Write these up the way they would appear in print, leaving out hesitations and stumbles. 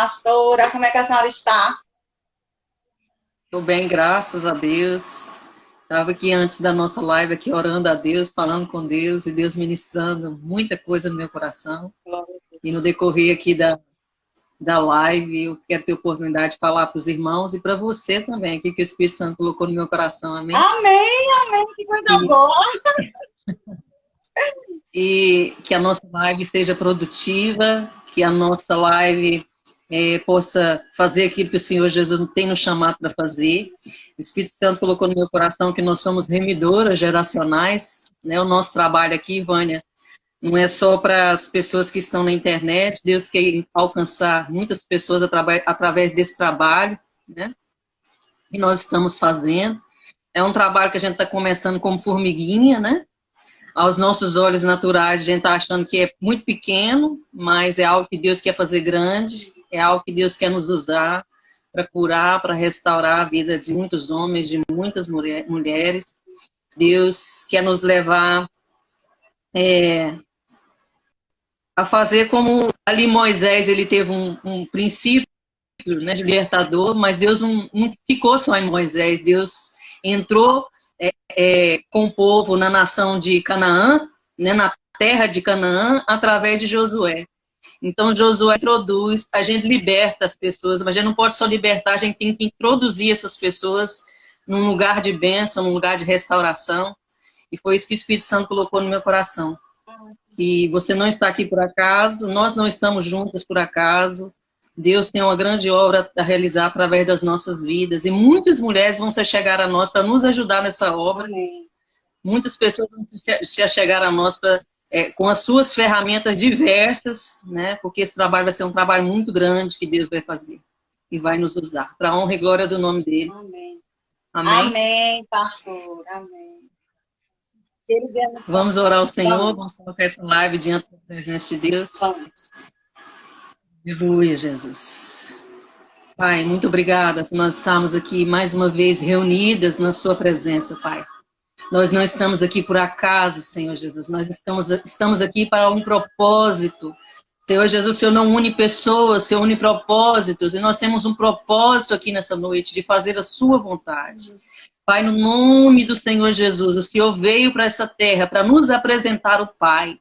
pastora. Como é que a senhora está? Estou bem, graças a Deus. Estava aqui antes da nossa live, aqui orando a Deus, falando com Deus, e Deus ministrando muita coisa no meu coração. E no decorrer aqui da live, eu quero ter oportunidade de falar para os irmãos e para você também, aqui que o Espírito Santo colocou no meu coração, amém? Amém, amém, que coisa E, boa. e que a nossa live seja produtiva, que a nossa live possa fazer aquilo que o Senhor Jesus tem nos chamado para fazer. O Espírito Santo colocou no meu coração que nós somos remidoras geracionais, né? O nosso trabalho aqui, Vânia, não é só para as pessoas que estão na internet, Deus quer alcançar muitas pessoas através desse trabalho, né? Que nós estamos fazendo. É um trabalho que a gente está começando como formiguinha, né? Aos nossos olhos naturais, a gente está achando que é muito pequeno, mas é algo que Deus quer fazer grande, é algo que Deus quer nos usar para curar, para restaurar a vida de muitos homens, de muitas mulheres. Deus quer nos levar a fazer como ali Moisés, ele teve um princípio, né, de libertador, mas Deus não ficou só em Moisés, Deus entrou com o povo na nação de Canaã, né, na terra de Canaã, através de Josué. Então, Josué introduz, a gente liberta as pessoas, mas a gente não pode só libertar, a gente tem que introduzir essas pessoas num lugar de bênção, num lugar de restauração, e foi isso que o Espírito Santo colocou no meu coração. E você não está aqui por acaso, nós não estamos juntas por acaso, Deus tem uma grande obra a realizar através das nossas vidas, e muitas mulheres vão se chegar a nós para nos ajudar nessa obra. Amém. Muitas pessoas vão se chegar a nós com as suas ferramentas diversas, né? Porque esse trabalho vai ser um trabalho muito grande que Deus vai fazer e vai nos usar, para a honra e glória do nome dele. Amém. Amém? Amém, pastor. Amém. Vamos orar ao Senhor, vamos colocar essa live diante da presença de Deus. Vamos. Aleluia, Jesus. Pai, muito obrigada por nós estarmos aqui mais uma vez reunidas na sua presença, Pai. Nós não estamos aqui por acaso, Senhor Jesus. Nós estamos aqui para um propósito. Senhor Jesus, o Senhor não une pessoas, o Senhor une propósitos. E nós temos um propósito aqui nessa noite de fazer a sua vontade. Pai, no nome do Senhor Jesus, o Senhor veio para essa terra para nos apresentar o Pai.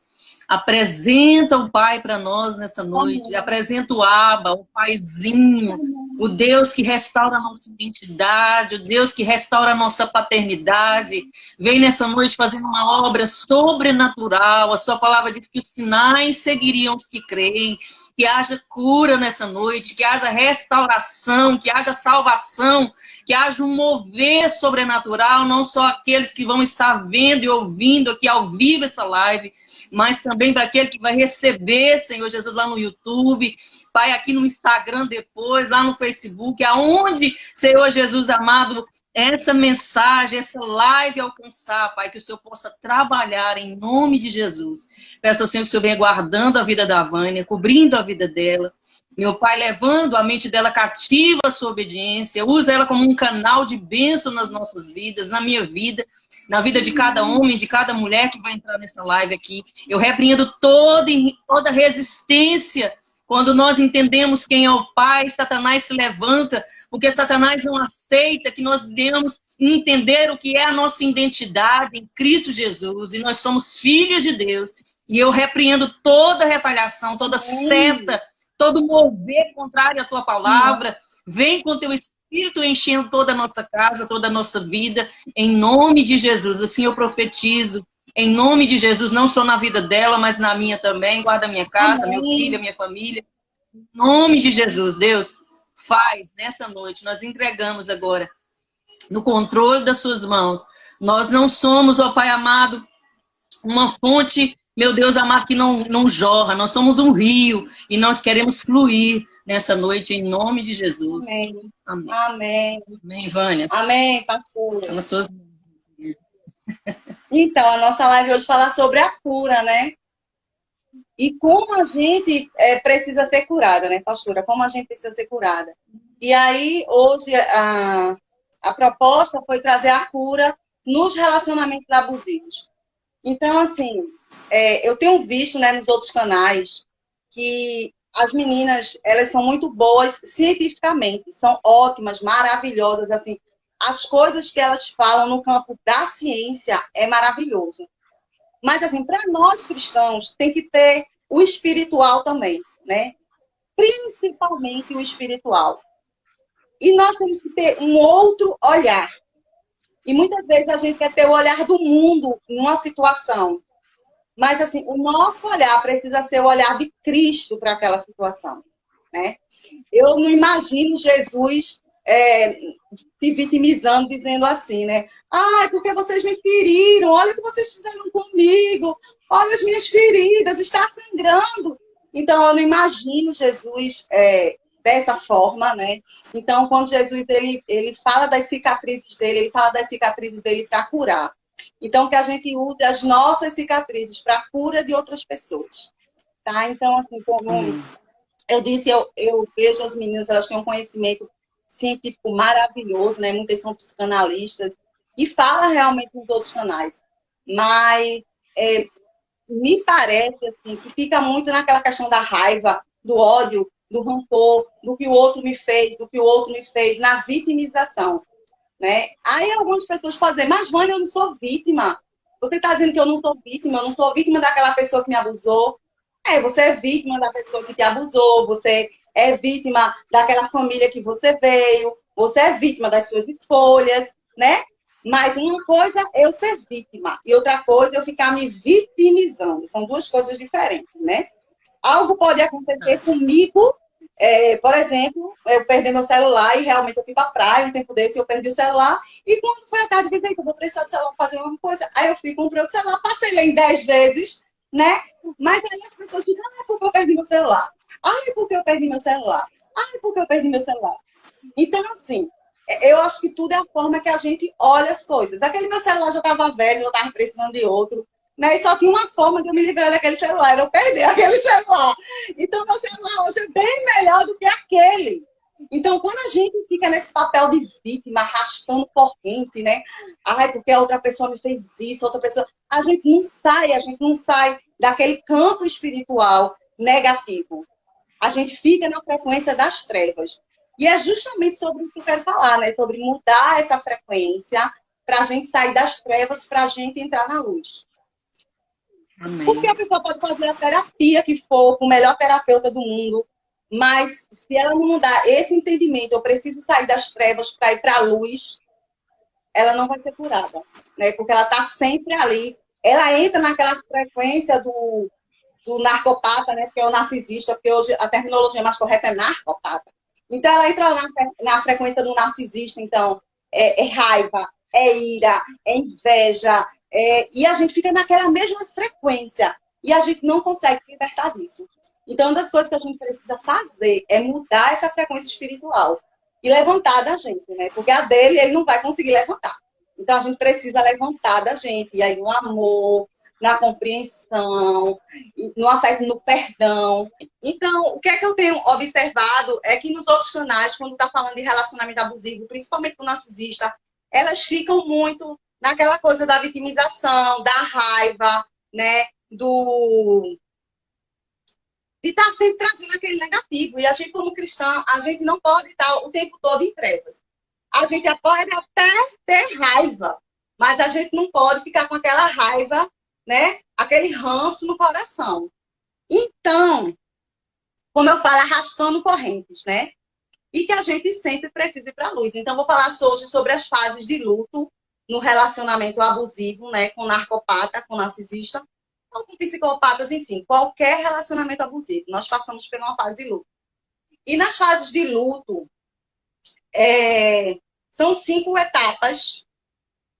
Apresenta o Pai para nós nessa noite. Apresenta o Abba, o Paizinho, o Deus que restaura a nossa identidade, o Deus que restaura a nossa paternidade. Vem nessa noite fazendo uma obra sobrenatural. A sua palavra diz que os sinais seguiriam os que creem. Que haja cura nessa noite, que haja restauração, que haja salvação, que haja um mover sobrenatural, não só aqueles que vão estar vendo e ouvindo aqui ao vivo essa live, mas também para aquele que vai receber, Senhor Jesus, lá no YouTube, Pai, aqui no Instagram depois, lá no Facebook, aonde, Senhor Jesus amado, essa mensagem, essa live alcançar, Pai, que o Senhor possa trabalhar em nome de Jesus. Peço ao Senhor que o Senhor venha guardando a vida da Vânia, cobrindo a vida dela. Meu Pai, levando a mente dela cativa à sua obediência. Usa ela como um canal de bênção nas nossas vidas, na minha vida, na vida de cada homem, de cada mulher que vai entrar nessa live aqui. Eu repreendo toda resistência. Quando nós entendemos quem é o Pai, Satanás se levanta, porque Satanás não aceita que nós devemos entender o que é a nossa identidade em Cristo Jesus. E nós somos filhos de Deus. E eu repreendo toda retaliação, toda seta, todo mover contrário à tua palavra. Vem com teu Espírito enchendo toda a nossa casa, toda a nossa vida, em nome de Jesus. Assim eu profetizo. Em nome de Jesus, não só na vida dela, mas na minha também. Guarda minha casa, meu filho, minha família. Em nome de Jesus, Deus, faz nessa noite. Nós entregamos agora no controle das suas mãos. Nós não somos, ó Pai amado, uma fonte, meu Deus amado, que não jorra. Nós somos um rio e nós queremos fluir nessa noite em nome de Jesus. Amém. Amém. Amém. Amém, Vânia. Amém, pastor. Tá nas suas... Então, a nossa live hoje fala sobre a cura, né? E como a gente precisa ser curada, né, pastora? Como a gente precisa ser curada. E aí, hoje, a proposta foi trazer a cura nos relacionamentos abusivos. Então, assim, eu tenho visto, né, nos outros canais que as meninas, elas são muito boas cientificamente, são ótimas, maravilhosas, assim. As coisas que elas falam no campo da ciência é maravilhoso. Mas, assim, para nós cristãos, tem que ter o espiritual também, né? Principalmente o espiritual. E nós temos que ter um outro olhar. E muitas vezes a gente quer ter o olhar do mundo numa situação. Mas, assim, o nosso olhar precisa ser o olhar de Cristo para aquela situação, né? Eu não imagino Jesus se vitimizando, dizendo assim, né? Ai, porque vocês me feriram, olha o que vocês fizeram comigo, olha as minhas feridas, está sangrando. Então, eu não imagino Jesus dessa forma, né? Então, quando Jesus ele fala das cicatrizes dele, ele fala das cicatrizes dele para curar. Então, que a gente use as nossas cicatrizes para a cura de outras pessoas, tá? Então, assim, como eu disse, eu vejo as meninas, elas têm um conhecimento científico maravilhoso, né? Muitas são psicanalistas e fala realmente nos outros canais. Mas me parece assim, que fica muito naquela questão da raiva, do ódio, do rancor, do que o outro me fez, do que o outro me fez, na vitimização, né? Aí algumas pessoas fazem, mas Vânia, eu não sou vítima. Você está dizendo que eu não sou vítima daquela pessoa que me abusou. Você é vítima da pessoa que te abusou, você é vítima daquela família que você veio, você é vítima das suas escolhas, né? Mas uma coisa é eu ser vítima e outra coisa é eu ficar me vitimizando. São duas coisas diferentes, né? Algo pode acontecer comigo, por exemplo, eu perdi meu celular e realmente eu fui para a praia um tempo desse, eu perdi o celular e quando foi à tarde, eu disse, eu vou precisar do celular para fazer alguma coisa. Aí eu fui, comprei o celular, passei ele em 10 vezes, né? Mas aí as pessoas ficam, porque eu perdi meu celular. Porque eu perdi meu celular. Porque eu perdi meu celular. Então, assim, eu acho que tudo é a forma que a gente olha as coisas. Aquele meu celular já estava velho, eu estava precisando de outro. Né? E só tinha uma forma de eu me livrar daquele celular, eu perder aquele celular. Então, meu celular hoje é bem melhor do que aquele. Então, quando a gente fica nesse papel de vítima, arrastando corrente, né? Porque a outra pessoa me fez isso, outra pessoa. A gente não sai daquele campo espiritual negativo. A gente fica na frequência das trevas. E é justamente sobre isso que eu quero falar, né? Sobre mudar essa frequência para a gente sair das trevas, para a gente entrar na luz. Amém. Porque a pessoa pode fazer a terapia que for, com o melhor terapeuta do mundo, mas se ela não mudar esse entendimento, eu preciso sair das trevas para ir para a luz, ela não vai ser curada, né? Porque ela está sempre ali. Ela entra naquela frequência do narcopata, né? Que é o narcisista, porque hoje a terminologia mais correta é narcopata. Então, ela entra na frequência do narcisista, então, é raiva, é ira, é inveja, e a gente fica naquela mesma frequência, e a gente não consegue se libertar disso. Então, uma das coisas que a gente precisa fazer é mudar essa frequência espiritual e levantar da gente, né? Porque a dele, ele não vai conseguir levantar. Então, a gente precisa levantar da gente, e aí no amor, na compreensão, no afeto, no perdão. Então, o que é que eu tenho observado é que nos outros canais, quando está falando de relacionamento abusivo, principalmente com o narcisista, elas ficam muito naquela coisa da vitimização, da raiva, né? De estar sempre trazendo aquele negativo. E a gente, como cristã, a gente não pode estar o tempo todo em trevas. A gente pode até ter raiva, mas a gente não pode ficar com aquela raiva, né? Aquele ranço no coração. Então, como eu falo, arrastando correntes, né? E que a gente sempre precisa ir para a luz. Então, vou falar hoje sobre as fases de luto no relacionamento abusivo, né? Com narcopata, com narcisista, ou com psicopatas, enfim, qualquer relacionamento abusivo. Nós passamos por uma fase de luto. E nas fases de luto, são 5 etapas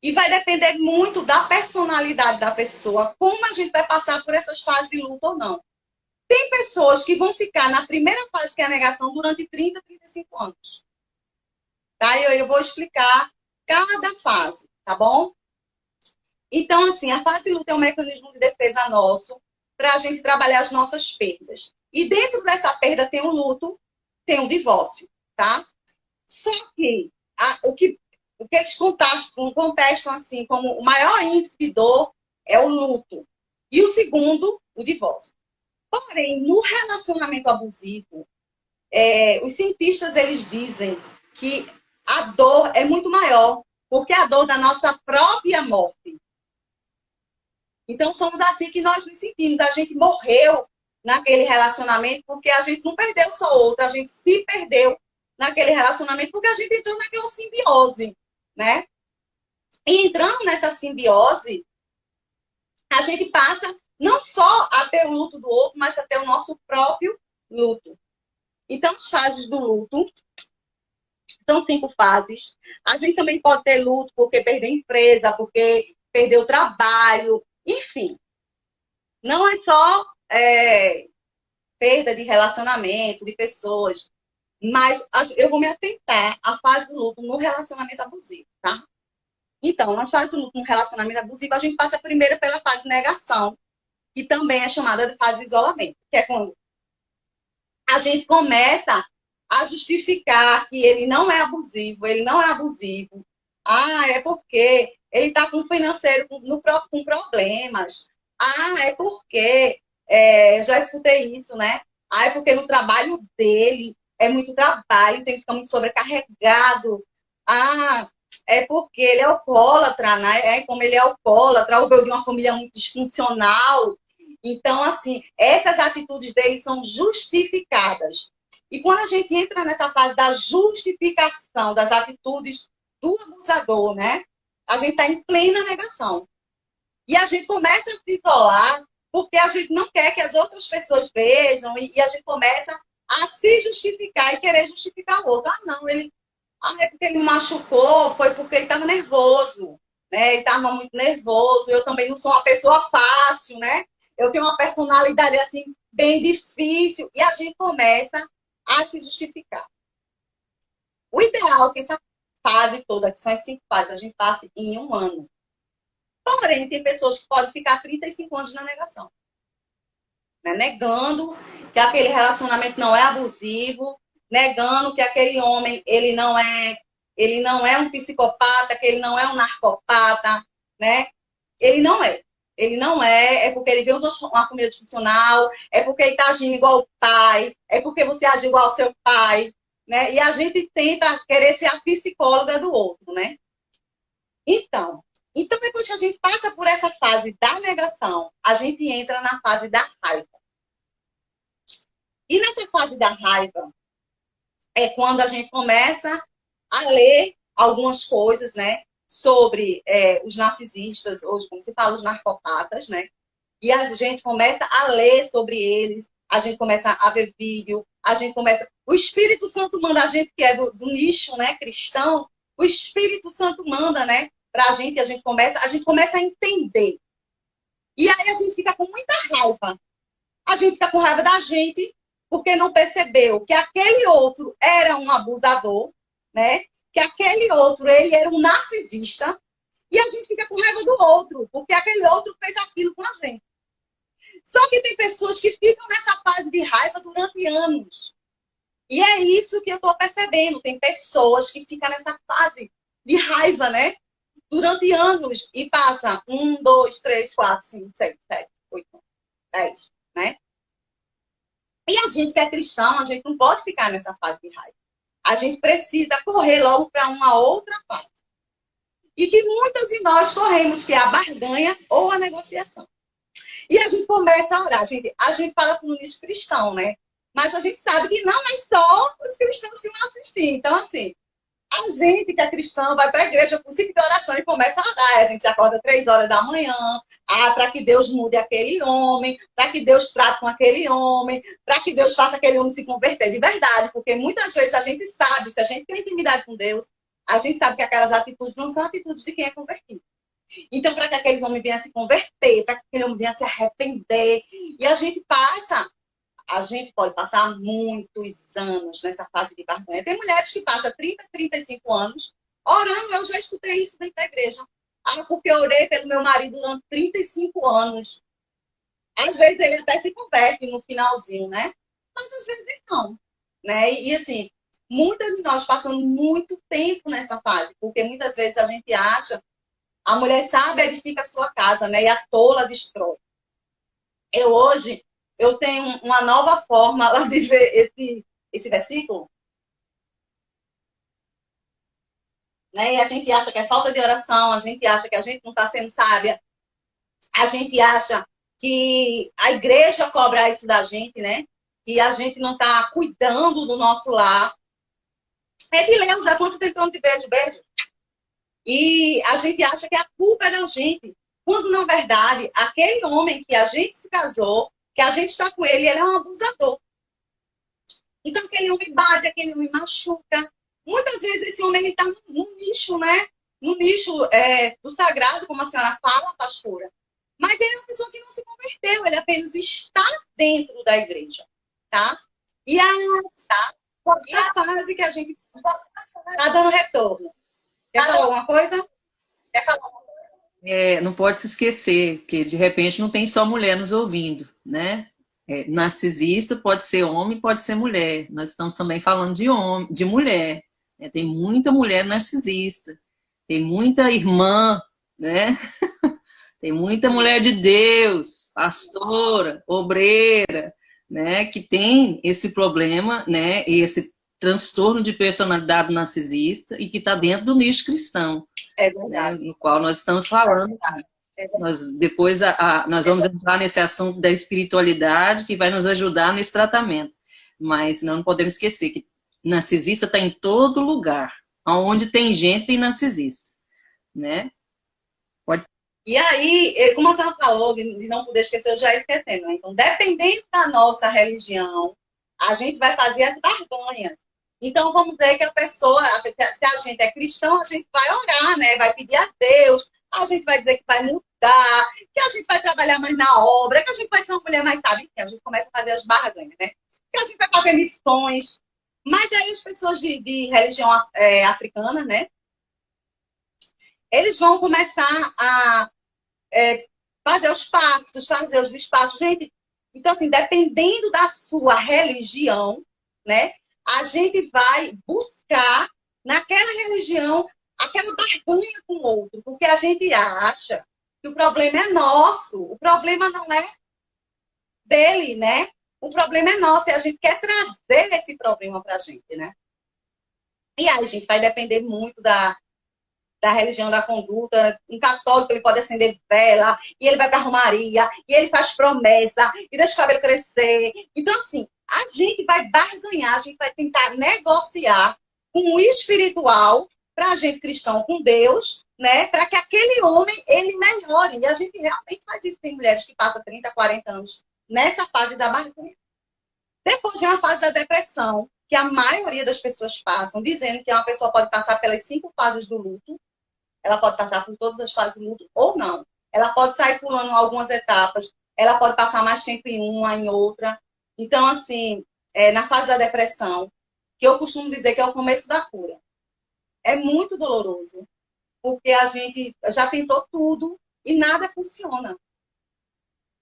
e vai depender muito da personalidade da pessoa, como a gente vai passar por essas fases de luto ou não. Tem pessoas que vão ficar na primeira fase, que é a negação, durante 30, 35 anos. Tá? Eu vou explicar cada fase, tá bom? Então, assim, a fase de luto é um mecanismo de defesa nosso para a gente trabalhar as nossas perdas. E dentro dessa perda tem o luto, tem o divórcio, tá? Só que o que eles contestam assim, como o maior índice de dor é o luto. E o segundo, o divórcio. Porém, no relacionamento abusivo, os cientistas, eles dizem que a dor é muito maior, porque é a dor da nossa própria morte. Então, somos assim que nós nos sentimos. A gente morreu naquele relacionamento porque a gente não perdeu só outra, a gente se perdeu naquele relacionamento porque a gente entrou naquela simbiose, né? E entrando nessa simbiose, a gente passa não só a ter o luto do outro, mas a ter o nosso próprio luto. Então, as fases do luto são 5 fases. A gente também pode ter luto porque perdeu a empresa, porque perdeu o trabalho, enfim. Não é só perda de relacionamento, de pessoas, mas eu vou me atentar à fase do luto no relacionamento abusivo, tá? Então, na fase do luto no relacionamento abusivo, a gente passa primeiro pela fase de negação, que também é chamada de fase de isolamento, que é quando a gente começa a justificar que ele não é abusivo, ele não é abusivo. Ah, é porque ele está com o financeiro com problemas. Ah, é porque, já escutei isso, né? Ah, é porque no trabalho dele é muito trabalho, tem que ficar muito sobrecarregado. Ah, é porque ele é alcoólatra, né? Como ele é alcoólatra, ou veio de uma família muito disfuncional. Então, assim, essas atitudes dele são justificadas. E quando a gente entra nessa fase da justificação das atitudes do abusador, né? A gente está em plena negação. E a gente começa a se isolar porque a gente não quer que as outras pessoas vejam e a gente começa a se justificar e querer justificar o outro. Ah, não, é porque ele me machucou, foi porque ele estava nervoso, né? Ele estava muito nervoso. Eu também não sou uma pessoa fácil, né? Eu tenho uma personalidade assim bem difícil e a gente começa a se justificar. O ideal é que essa fase toda, que são as 5 fases, a gente passe em 1 ano. Porém, tem pessoas que podem ficar 35 anos na negação, né? Negando que aquele relacionamento não é abusivo, negando que aquele homem ele não é um psicopata, que ele não é um narcopata, né? Ele não é. Ele não é porque ele veio de uma família disfuncional, é porque ele está agindo igual o pai, é porque você age igual ao seu pai, né? E a gente tenta querer ser a psicóloga do outro, né? Então, depois que a gente passa por essa fase da negação, a gente entra na fase da raiva. E nessa fase da raiva é quando a gente começa a ler algumas coisas, né? Sobre os narcisistas, ou como se fala, os narcopatas, né? E a gente começa a ler sobre eles, a gente começa a ver vídeo, a gente começa... O Espírito Santo manda a gente, que é do nicho, né, cristão, o Espírito Santo manda, né, pra gente, a gente começa a entender. E aí a gente fica com muita raiva. A gente fica com raiva da gente, porque não percebeu que aquele outro era um abusador, né? Que aquele outro, ele era um narcisista, e a gente fica com raiva do outro, porque aquele outro fez aquilo com a gente. Só que tem pessoas que ficam nessa fase de raiva durante anos. E é isso que eu estou percebendo. Tem pessoas que ficam nessa fase de raiva, né? Durante anos. E passa 1, 2, 3, 4, 5, 6, 7, 8, 10, né? E a gente que é cristão, a gente não pode ficar nessa fase de raiva. A gente precisa correr logo para uma outra fase. E que muitas de nós corremos, que é a barganha ou a negociação. E a gente começa a orar. A gente fala com o nicho cristão, né? Mas a gente sabe que não é só os cristãos que vão assistir. Então, assim, a gente que é cristão vai para a igreja com 5 de oração e começa a orar. A gente se acorda 3 horas da manhã, para que Deus mude aquele homem, para que Deus trate com aquele homem, para que Deus faça aquele homem se converter de verdade. Porque muitas vezes a gente sabe, se a gente tem intimidade com Deus, a gente sabe que aquelas atitudes não são atitudes de quem é convertido. Então, para que aqueles homens venham a se converter, para que aquele homem venha a se arrepender. E a gente pode passar muitos anos nessa fase de barganha. Tem mulheres que passam 30, 35 anos orando. Eu já escutei isso dentro da igreja. Ah, porque eu orei pelo meu marido durante 35 anos. Às vezes ele até se converte no finalzinho, né? Mas às vezes não. Né? E assim, muitas de nós passamos muito tempo nessa fase, porque muitas vezes a gente acha a mulher sábia edifica a sua casa, né? E a tola destrói. eu tenho uma nova forma lá de ver esse versículo, né? E a gente acha que é falta de oração, a gente acha que a gente não está sendo sábia, a gente acha que a igreja cobra isso da gente, né? Que a gente não está cuidando do nosso lar. É de Deus, há quanto tempo eu não te vejo, beijo? E a gente acha que a culpa é da gente. Quando, na verdade, aquele homem que a gente se casou, que a gente está com ele, ele é um abusador. Então, aquele homem bate, aquele homem machuca. Muitas vezes esse homem está no nicho, né? No nicho do sagrado, como a senhora fala, pastora. Mas ele é uma pessoa que não se converteu, ele apenas está dentro da igreja, tá? E a fase que a gente está dando retorno. Quer falar alguma coisa? Quer falar? Não pode se esquecer que, de repente, não tem só mulher nos ouvindo, né? Narcisista pode ser homem, pode ser mulher. Nós estamos também falando de homem, de mulher. Né? Tem muita mulher narcisista, tem muita irmã, né? Tem muita mulher de Deus, pastora, obreira, né? Que tem esse problema, né? Esse transtorno de personalidade narcisista e que está dentro do nicho cristão. Né, no qual nós estamos falando. Depois nós vamos entrar nesse assunto da espiritualidade que vai nos ajudar nesse tratamento. Mas não podemos esquecer que narcisista está em todo lugar. Onde tem gente, tem narcisista. Né? E aí, como a senhora falou, de não poder esquecer, eu já ia esquecendo. Né? Então, dependendo da nossa religião, a gente vai fazer as barganhas. Então, vamos dizer que a pessoa, se a gente é cristão, a gente vai orar, né? Vai pedir a Deus, a gente vai dizer que vai mudar, que a gente vai trabalhar mais na obra, que a gente vai ser uma mulher mais sábia, que a gente começa a fazer as barganhas, né? Que a gente vai fazer missões. Mas aí as pessoas de religião africana, né? Eles vão começar a fazer os pactos, fazer os despachos. Gente, então, assim, dependendo da sua religião, né? A gente vai buscar naquela religião aquela barganha com o outro, porque a gente acha que o problema é nosso, o problema não é dele, né? O problema é nosso e a gente quer trazer esse problema para a gente, né? E aí, gente, vai depender muito da religião da conduta. Um católico, ele pode acender vela, e ele vai para a romaria, e ele faz promessa, e deixa o cabelo crescer. Então, assim, a gente vai barganhar, a gente vai tentar negociar com o espiritual, para a gente cristão, com Deus, né? Para que aquele homem, ele melhore. E a gente realmente faz isso. Tem mulheres que passam 30, 40 anos nessa fase da barganha. Depois vem a fase da depressão, que a maioria das pessoas passam, dizendo que uma pessoa pode passar pelas 5 fases do luto. Ela pode passar por todas as fases do luto ou não. Ela pode sair pulando algumas etapas. Ela pode passar mais tempo em uma, em outra. Então, assim, na fase da depressão, que eu costumo dizer que é o começo da cura. É muito doloroso, porque a gente já tentou tudo e nada funciona.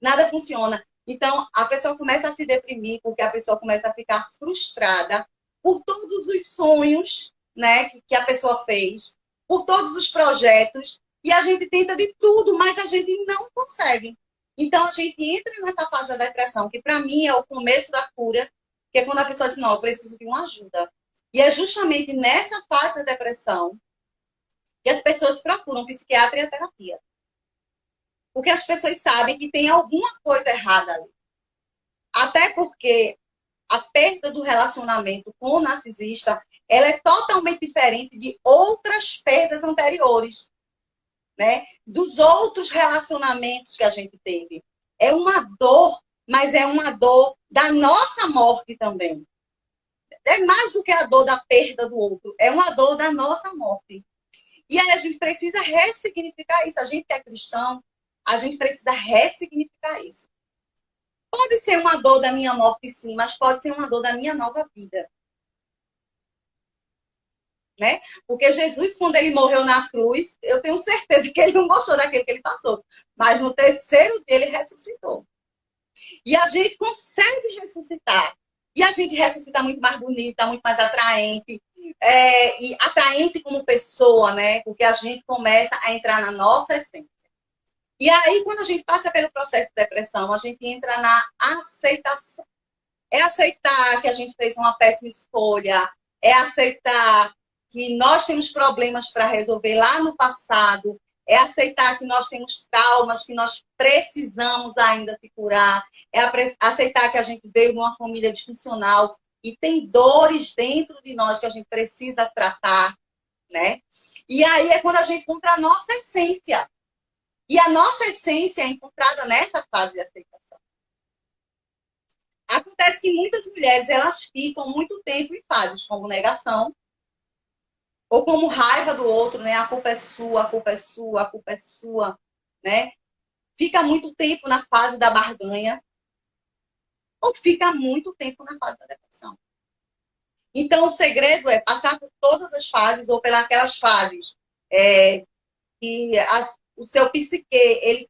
Nada funciona. Então, a pessoa começa a se deprimir, porque a pessoa começa a ficar frustrada por todos os sonhos, né, que a pessoa fez, por todos os projetos, e a gente tenta de tudo, mas a gente não consegue. Então, a gente entra nessa fase da depressão, que para mim é o começo da cura, que é quando a pessoa diz, não, eu preciso de uma ajuda. E é justamente nessa fase da depressão que as pessoas procuram psiquiatra e a terapia. Porque as pessoas sabem que tem alguma coisa errada ali. Até porque a perda do relacionamento com o narcisista, ela é totalmente diferente de outras perdas anteriores, né? Dos outros relacionamentos que a gente teve. É uma dor, mas é uma dor da nossa morte também. É mais do que a dor da perda do outro, é uma dor da nossa morte. E aí a gente precisa ressignificar isso. A gente que é cristão, a gente precisa ressignificar isso. Pode ser uma dor da minha morte, sim, mas pode ser uma dor da minha nova vida. Né? Porque Jesus, quando ele morreu na cruz, eu tenho certeza que ele não gostou daquilo que ele passou. Mas no terceiro dia ele ressuscitou. E a gente consegue ressuscitar. E a gente ressuscita muito mais bonita, muito mais atraente. E atraente como pessoa, né? Porque a gente começa a entrar na nossa essência. E aí, quando a gente passa pelo processo de depressão, a gente entra na aceitação. É aceitar que a gente fez uma péssima escolha, é aceitar que nós temos problemas para resolver lá no passado, é aceitar que nós temos traumas, que nós precisamos ainda se curar, é aceitar que a gente veio de uma família disfuncional e tem dores dentro de nós que a gente precisa tratar, né? E aí é quando a gente encontra a nossa essência. E a nossa essência é encontrada nessa fase de aceitação. Acontece que muitas mulheres elas ficam muito tempo em fases como negação ou como raiva do outro, né? A culpa é sua, a culpa é sua, a culpa é sua, né? Fica muito tempo na fase da barganha ou fica muito tempo na fase da depressão. Então, o segredo é passar por todas as fases ou pelas aquelas fases que o seu psique ele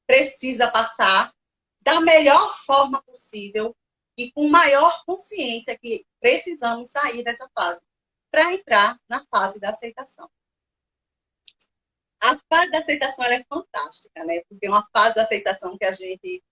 precisa passar da melhor forma possível e com maior consciência que precisamos sair dessa fase para entrar na fase da aceitação. A fase da aceitação ela é fantástica, né? Porque é uma fase da aceitação que a gente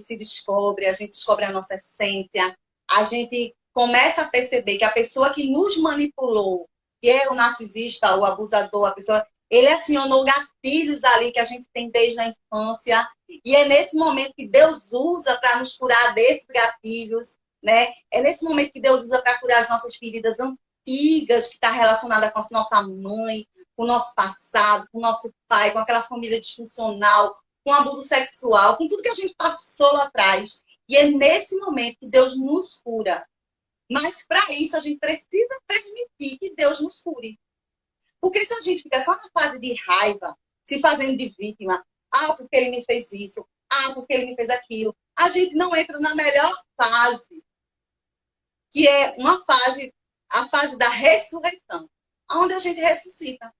se descobre, a gente descobre a nossa essência, a gente começa a perceber que a pessoa que nos manipulou, que é o narcisista, o abusador, a pessoa, ele acionou gatilhos ali que a gente tem desde a infância, e é nesse momento que Deus usa para nos curar desses gatilhos, né? É nesse momento que Deus usa para curar as nossas feridas antigas, que está relacionada com a nossa mãe, com o nosso passado, com o nosso pai, com aquela família disfuncional, com abuso sexual, com tudo que a gente passou lá atrás. E é nesse momento que Deus nos cura. Mas para isso a gente precisa permitir que Deus nos cure. Porque se a gente fica só na fase de raiva, se fazendo de vítima, porque ele me fez isso, porque ele me fez aquilo, a gente não entra na melhor fase, que é a fase da ressurreição, onde a gente ressuscita,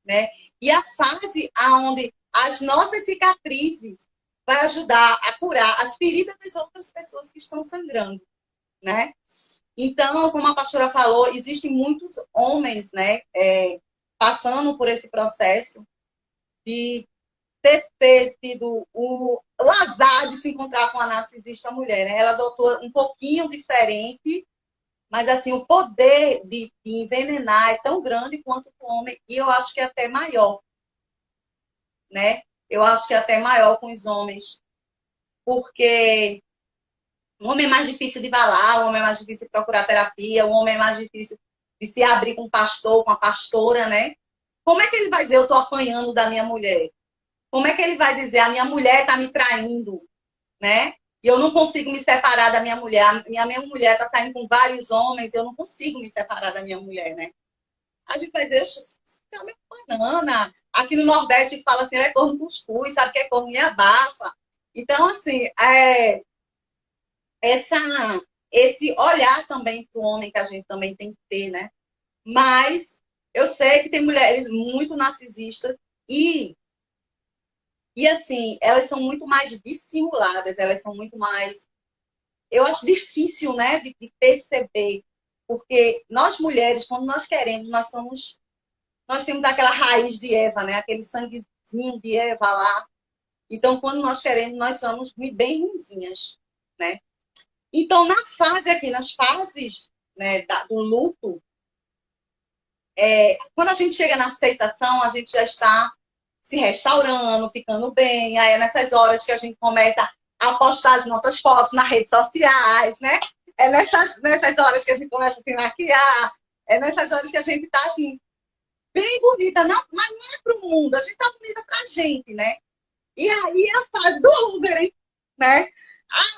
né? E a fase onde as nossas cicatrizes vai ajudar a curar as feridas das outras pessoas que estão sangrando, né? Então, como a pastora falou, existem muitos homens, né, passando por esse processo de ter tido o azar de se encontrar com a narcisista mulher, né? Ela adotou um pouquinho diferente, mas assim, o poder de envenenar é tão grande quanto o homem, e eu acho que é até maior, né? Eu acho que é até maior com os homens, porque o homem é mais difícil de falar, o homem é mais difícil de procurar terapia, o homem é mais difícil de se abrir com um pastor, com a pastora, né? Como é que ele vai dizer, eu estou apanhando da minha mulher? Como é que ele vai dizer, a minha mulher está me traindo, né? E eu não consigo me separar da minha mulher. A minha mulher está saindo com vários homens, eu não consigo me separar da minha mulher, né? A gente vai dizer, você é uma banana. Aqui no Nordeste fala assim, é corno cuscuz, sabe que é corno e abafa. Então, assim, esse olhar também para o homem que a gente também tem que ter, né? Mas eu sei que tem mulheres muito narcisistas e assim, elas são muito mais dissimuladas, elas são muito mais... Eu acho difícil, né, de perceber, porque nós mulheres, quando nós queremos, nós temos aquela raiz de Eva, né, aquele sanguezinho de Eva lá. Então, quando nós queremos, nós somos bem ruinzinhas, né? Então, nas fases, né, do luto, quando a gente chega na aceitação, a gente já está se restaurando, ficando bem. Aí é nessas horas que a gente começa a postar as nossas fotos nas redes sociais, né? É nessas horas que a gente começa a se maquiar. É nessas horas que a gente está, assim, bem bonita. Não, mas não é para o mundo, a gente está bonita para a gente, né? E aí a fase do Wolverine, né?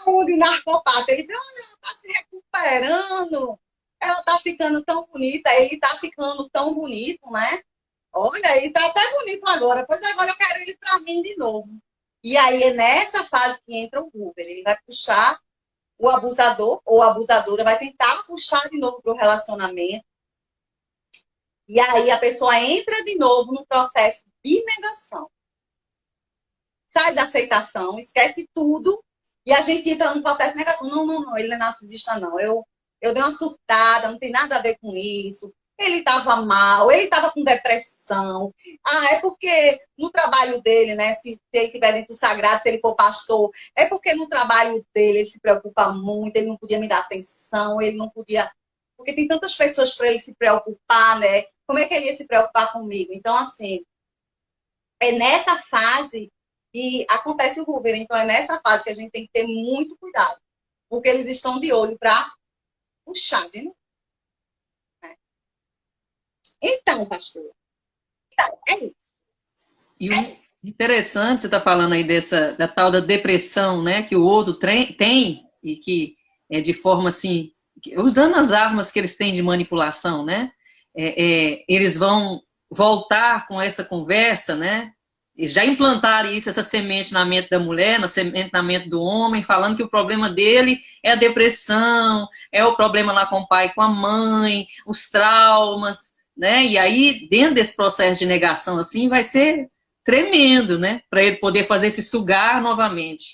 Aonde o narcopata, ele vê, olha, ela está se recuperando, ela está ficando tão bonita, ele está ficando tão bonito, né? Olha, ele está até bonito agora, pois agora eu quero ele para mim de novo. E aí é nessa fase que entra o Wolverine, ele vai puxar o abusador ou a abusadora, vai tentar puxar de novo para o relacionamento. E aí a pessoa entra de novo no processo de negação. Sai da aceitação, esquece tudo, e a gente entra no processo de negação. Não, ele não é narcisista, não. Eu dei uma surtada, não tem nada a ver com isso. ele estava mal, ele estava com depressão. Ah, é porque no trabalho dele, né? Se ele estiver dentro do sagrado, se ele for pastor, é porque no trabalho dele ele se preocupa muito, ele não podia me dar atenção, ele não podia. Porque tem tantas pessoas para ele se preocupar, né? Como é que ele ia se preocupar comigo? Então, assim, é nessa fase que acontece o Hoover. Então, é nessa fase que a gente tem que ter muito cuidado, porque eles estão de olho para puxar, né? Então, pastor, é isso. E o interessante, você está falando aí da tal da depressão, né, que o outro tem, e que é de forma assim, usando as armas que eles têm de manipulação, né, eles vão voltar com essa conversa, né, e já implantaram isso, essa semente na mente da mulher, na mente do homem, falando que o problema dele é a depressão, é o problema lá com o pai, com a mãe, os traumas, né, e aí, dentro desse processo de negação, assim, vai ser tremendo, né? Para ele poder fazer esse sugar novamente.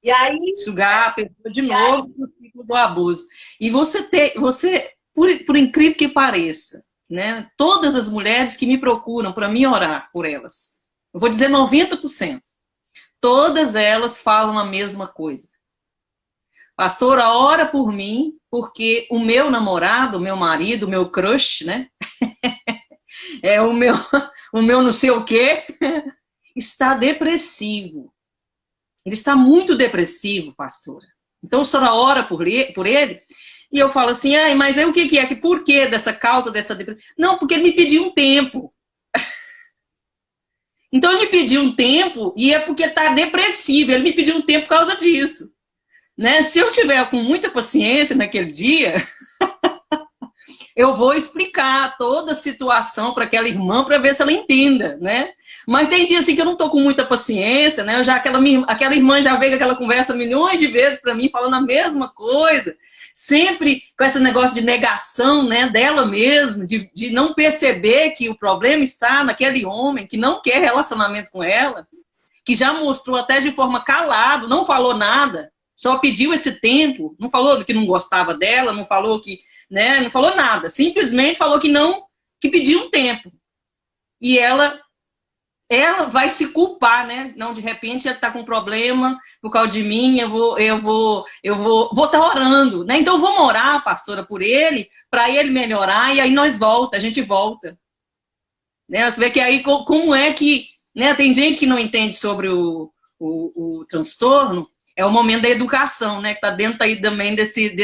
E aí, sugar a pessoa de novo no ciclo do abuso. E você, por incrível que pareça, né? Todas as mulheres que me procuram para mim orar por elas, eu vou dizer 90%, todas elas falam a mesma coisa. Pastora, ora por mim, porque o meu namorado, o meu marido, o meu crush, né? É o meu não sei o quê, está depressivo. Ele está muito depressivo, pastora. Então, a senhora ora por ele, e eu falo assim, mas aí o que é? Por que dessa causa dessa depressão? Não, porque ele me pediu um tempo. Então, ele me pediu um tempo, e é porque ele está depressivo, ele me pediu um tempo por causa disso. Né? Se eu tiver com muita paciência naquele dia, eu vou explicar toda a situação para aquela irmã para ver se ela entenda, né? Mas tem dia assim que eu não estou com muita paciência, né? Aquela irmã já veio com aquela conversa milhões de vezes para mim, falando a mesma coisa, sempre com esse negócio de negação, né, dela mesma, de não perceber que o problema está naquele homem que não quer relacionamento com ela, que já mostrou até de forma calada, não falou nada, só pediu esse tempo, não falou que não gostava dela, não falou que, né, não falou nada, simplesmente falou que não, que pediu um tempo. E ela vai se culpar, né? Não, de repente ela está com problema por causa de mim, eu vou estar orando, né? Então vamos orar, pastora, por ele, para ele melhorar, e aí a gente volta. Né? Você vê que aí como é que, né? Tem gente que não entende sobre o transtorno, é o momento da educação, né? Que está dentro aí também desses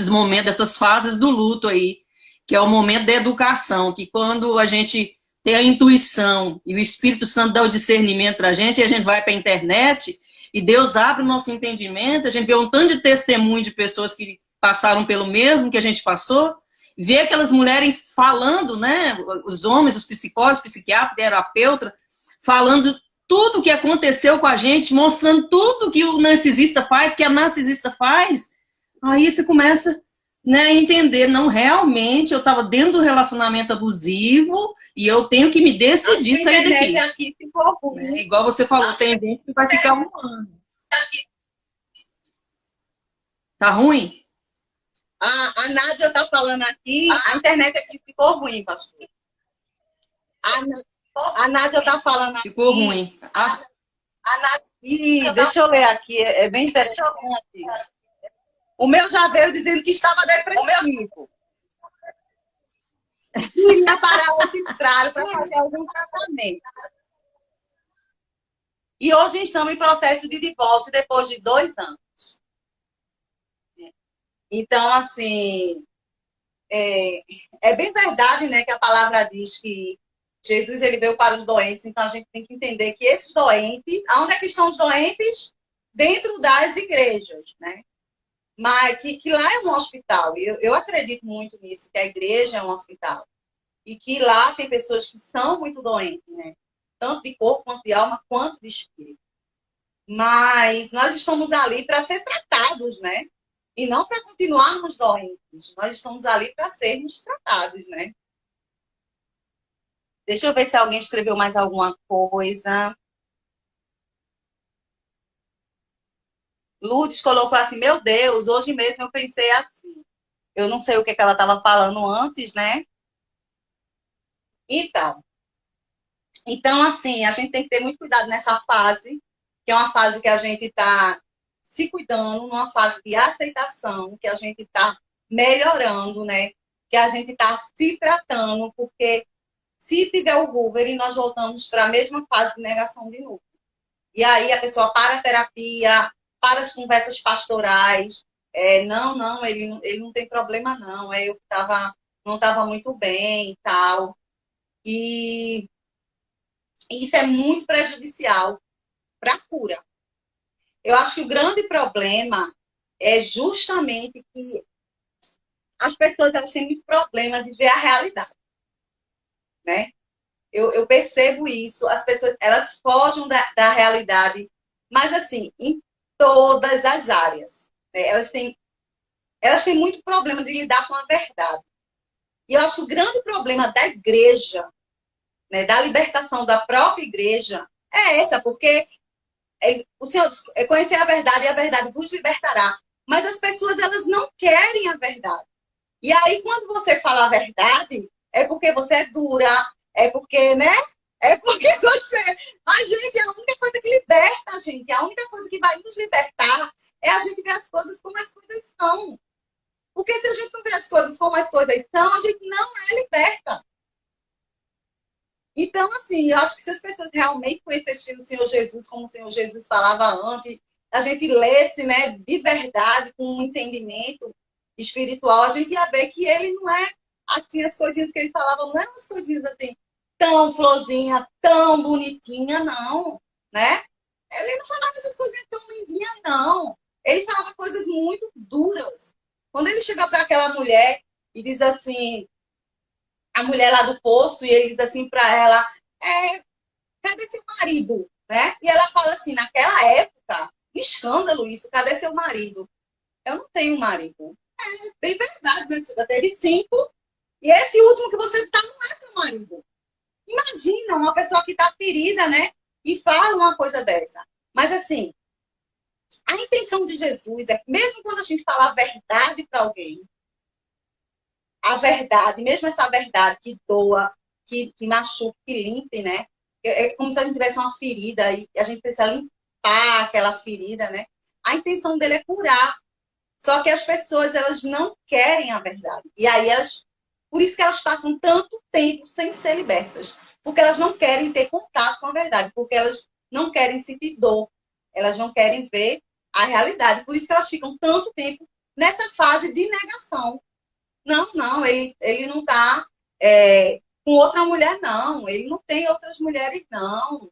momentos, dessas fases do luto aí, que é o momento da educação, que quando a gente tem a intuição e o Espírito Santo dá o discernimento para a gente, e a gente vai para a internet e Deus abre o nosso entendimento, a gente vê um tanto de testemunho de pessoas que passaram pelo mesmo que a gente passou, vê aquelas mulheres falando, né, os homens, os psicólogos, psiquiatras, terapeutas, falando tudo o que aconteceu com a gente, mostrando tudo que o narcisista faz, que a narcisista faz, aí você começa, né, a entender, não, realmente eu estava dentro do relacionamento abusivo e eu tenho que me decidir sair daqui. Aqui ficou ruim. Né? Igual você falou, tem gente que vai ficar um ano. Tá ruim? A Nádia está falando aqui, a internet aqui ficou ruim, pastor. A Nádia está falando aqui. Ficou ruim. Deixa eu ler aqui, é bem interessante. O meu já veio dizendo que estava depressivo. Queria parar o contrário para fazer algum tratamento. E hoje estamos em processo de divórcio depois de 2 anos. Então, assim, é bem verdade, né, que a palavra diz que Jesus ele veio para os doentes, então a gente tem que entender que esses doentes, aonde é que estão os doentes? Dentro das igrejas, né? Mas que lá é um hospital. Eu acredito muito nisso, que a igreja é um hospital. E que lá tem pessoas que são muito doentes, né? Tanto de corpo, quanto de alma, quanto de espírito. Mas nós estamos ali para ser tratados, né? E não para continuarmos doentes. Nós estamos ali para sermos tratados, né? Deixa eu ver se alguém escreveu mais alguma coisa. Lourdes colocou assim, meu Deus, hoje mesmo eu pensei assim. Eu não sei o que ela estava falando antes, né? Então, assim, a gente tem que ter muito cuidado nessa fase, que é uma fase que a gente está se cuidando, numa fase de aceitação, que a gente está melhorando, né? Que a gente está se tratando, porque se tiver o Hoover, nós voltamos para a mesma fase de negação de novo. E aí a pessoa para a terapia, para as conversas pastorais. Não, ele não tem problema, não. Eu não estava muito bem e tal. E isso é muito prejudicial para a cura. Eu acho que o grande problema é justamente que as pessoas elas têm muito problema de ver a realidade, né? Eu percebo isso, as pessoas elas fogem da realidade, mas assim, em todas as áreas. Né? Elas têm muito problema de lidar com a verdade. E eu acho que o grande problema da igreja, né, da libertação da própria igreja, é essa, porque o Senhor conhecer a verdade e a verdade vos libertará. Mas as pessoas elas não querem a verdade. E aí, quando você fala a verdade, é porque você é dura, é porque, né? É porque você. A gente, a única coisa que liberta a gente, a única coisa que vai nos libertar é a gente ver as coisas como as coisas são. Porque se a gente não vê as coisas como as coisas são, a gente não é liberta. Então, assim, eu acho que se as pessoas realmente conhecessem o Senhor Jesus, como o Senhor Jesus falava antes, a gente lesse, né, de verdade, com um entendimento espiritual, a gente ia ver que ele não é assim, as coisinhas que ele falava, não eram umas coisinhas assim, tão florzinha, tão bonitinha, não, né? Ele não falava essas coisinhas tão lindinhas, não. Ele falava coisas muito duras. Quando ele chega para aquela mulher e diz assim, a mulher lá do poço, e ele diz assim para ela, cadê seu marido? Né? E ela fala assim, naquela época, escândalo isso, cadê seu marido? Eu não tenho marido. Bem verdade, né? Você já teve 5, e esse último que você tá não é seu marido. Imagina uma pessoa que tá ferida, né? E fala uma coisa dessa. Mas assim, a intenção de Jesus é, mesmo quando a gente fala a verdade para alguém, a verdade, mesmo essa verdade que doa, que machuca, que limpe, né? É como se a gente tivesse uma ferida e a gente precisa limpar aquela ferida, né? A intenção dele é curar. Só que as pessoas, elas não querem a verdade. E aí, por isso que elas passam tanto tempo sem ser libertas. Porque elas não querem ter contato com a verdade. Porque elas não querem sentir dor. Elas não querem ver a realidade. Por isso que elas ficam tanto tempo nessa fase de negação. Não, ele não está com outra mulher, não. Ele não tem outras mulheres, não.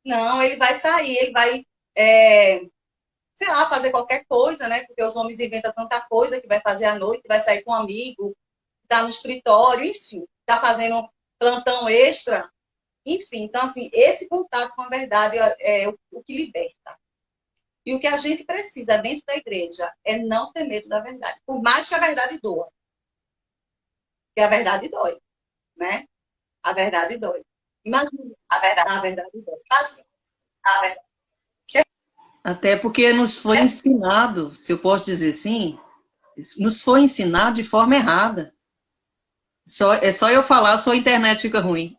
Não, ele vai sair, ele vai, sei lá, fazer qualquer coisa, né? Porque os homens inventam tanta coisa que vai fazer à noite, vai sair com um amigo, está no escritório, enfim, está fazendo plantão extra, enfim. Então, assim, esse contato com a verdade é o que liberta. E o que a gente precisa dentro da igreja é não ter medo da verdade, por mais que a verdade doa. Porque a verdade dói, né? A verdade dói. Imagina, a verdade dói. A verdade. Até porque nos foi ensinado, se eu posso dizer assim, nos foi ensinado de forma errada. É só eu falar, sua internet fica ruim.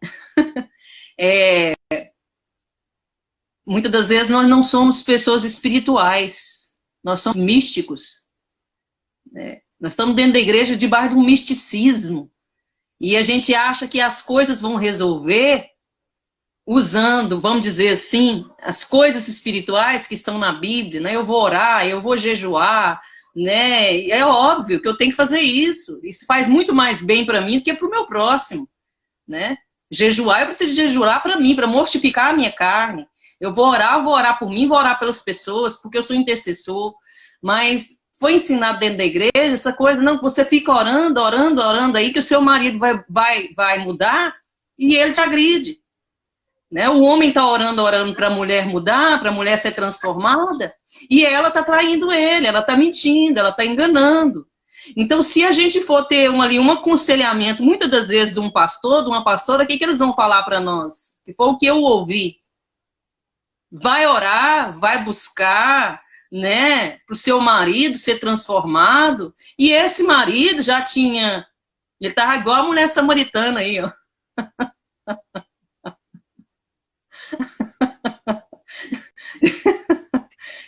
Muitas das vezes nós não somos pessoas espirituais, nós somos místicos. Né? Nós estamos dentro da igreja debaixo de um misticismo. E a gente acha que as coisas vão resolver usando, vamos dizer assim, as coisas espirituais que estão na Bíblia, né? Eu vou orar, eu vou jejuar, né? É óbvio que eu tenho que fazer isso. Isso faz muito mais bem para mim do que para o meu próximo, né? Jejuar, eu preciso jejuar para mim, para mortificar a minha carne. Eu vou orar por mim, vou orar pelas pessoas, porque eu sou intercessor. Mas foi ensinado dentro da igreja essa coisa, não, você fica orando aí, que o seu marido vai mudar e ele te agride. Né? O homem está orando para a mulher mudar, para a mulher ser transformada, e ela está traindo ele, ela está mentindo, ela está enganando. Então, se a gente for ter um aconselhamento, muitas das vezes, de um pastor, de uma pastora, o que eles vão falar para nós? Que foi o que eu ouvi. Vai orar, vai buscar, né, para o seu marido ser transformado, e esse marido já tinha, ele estava igual a mulher samaritana aí, ó.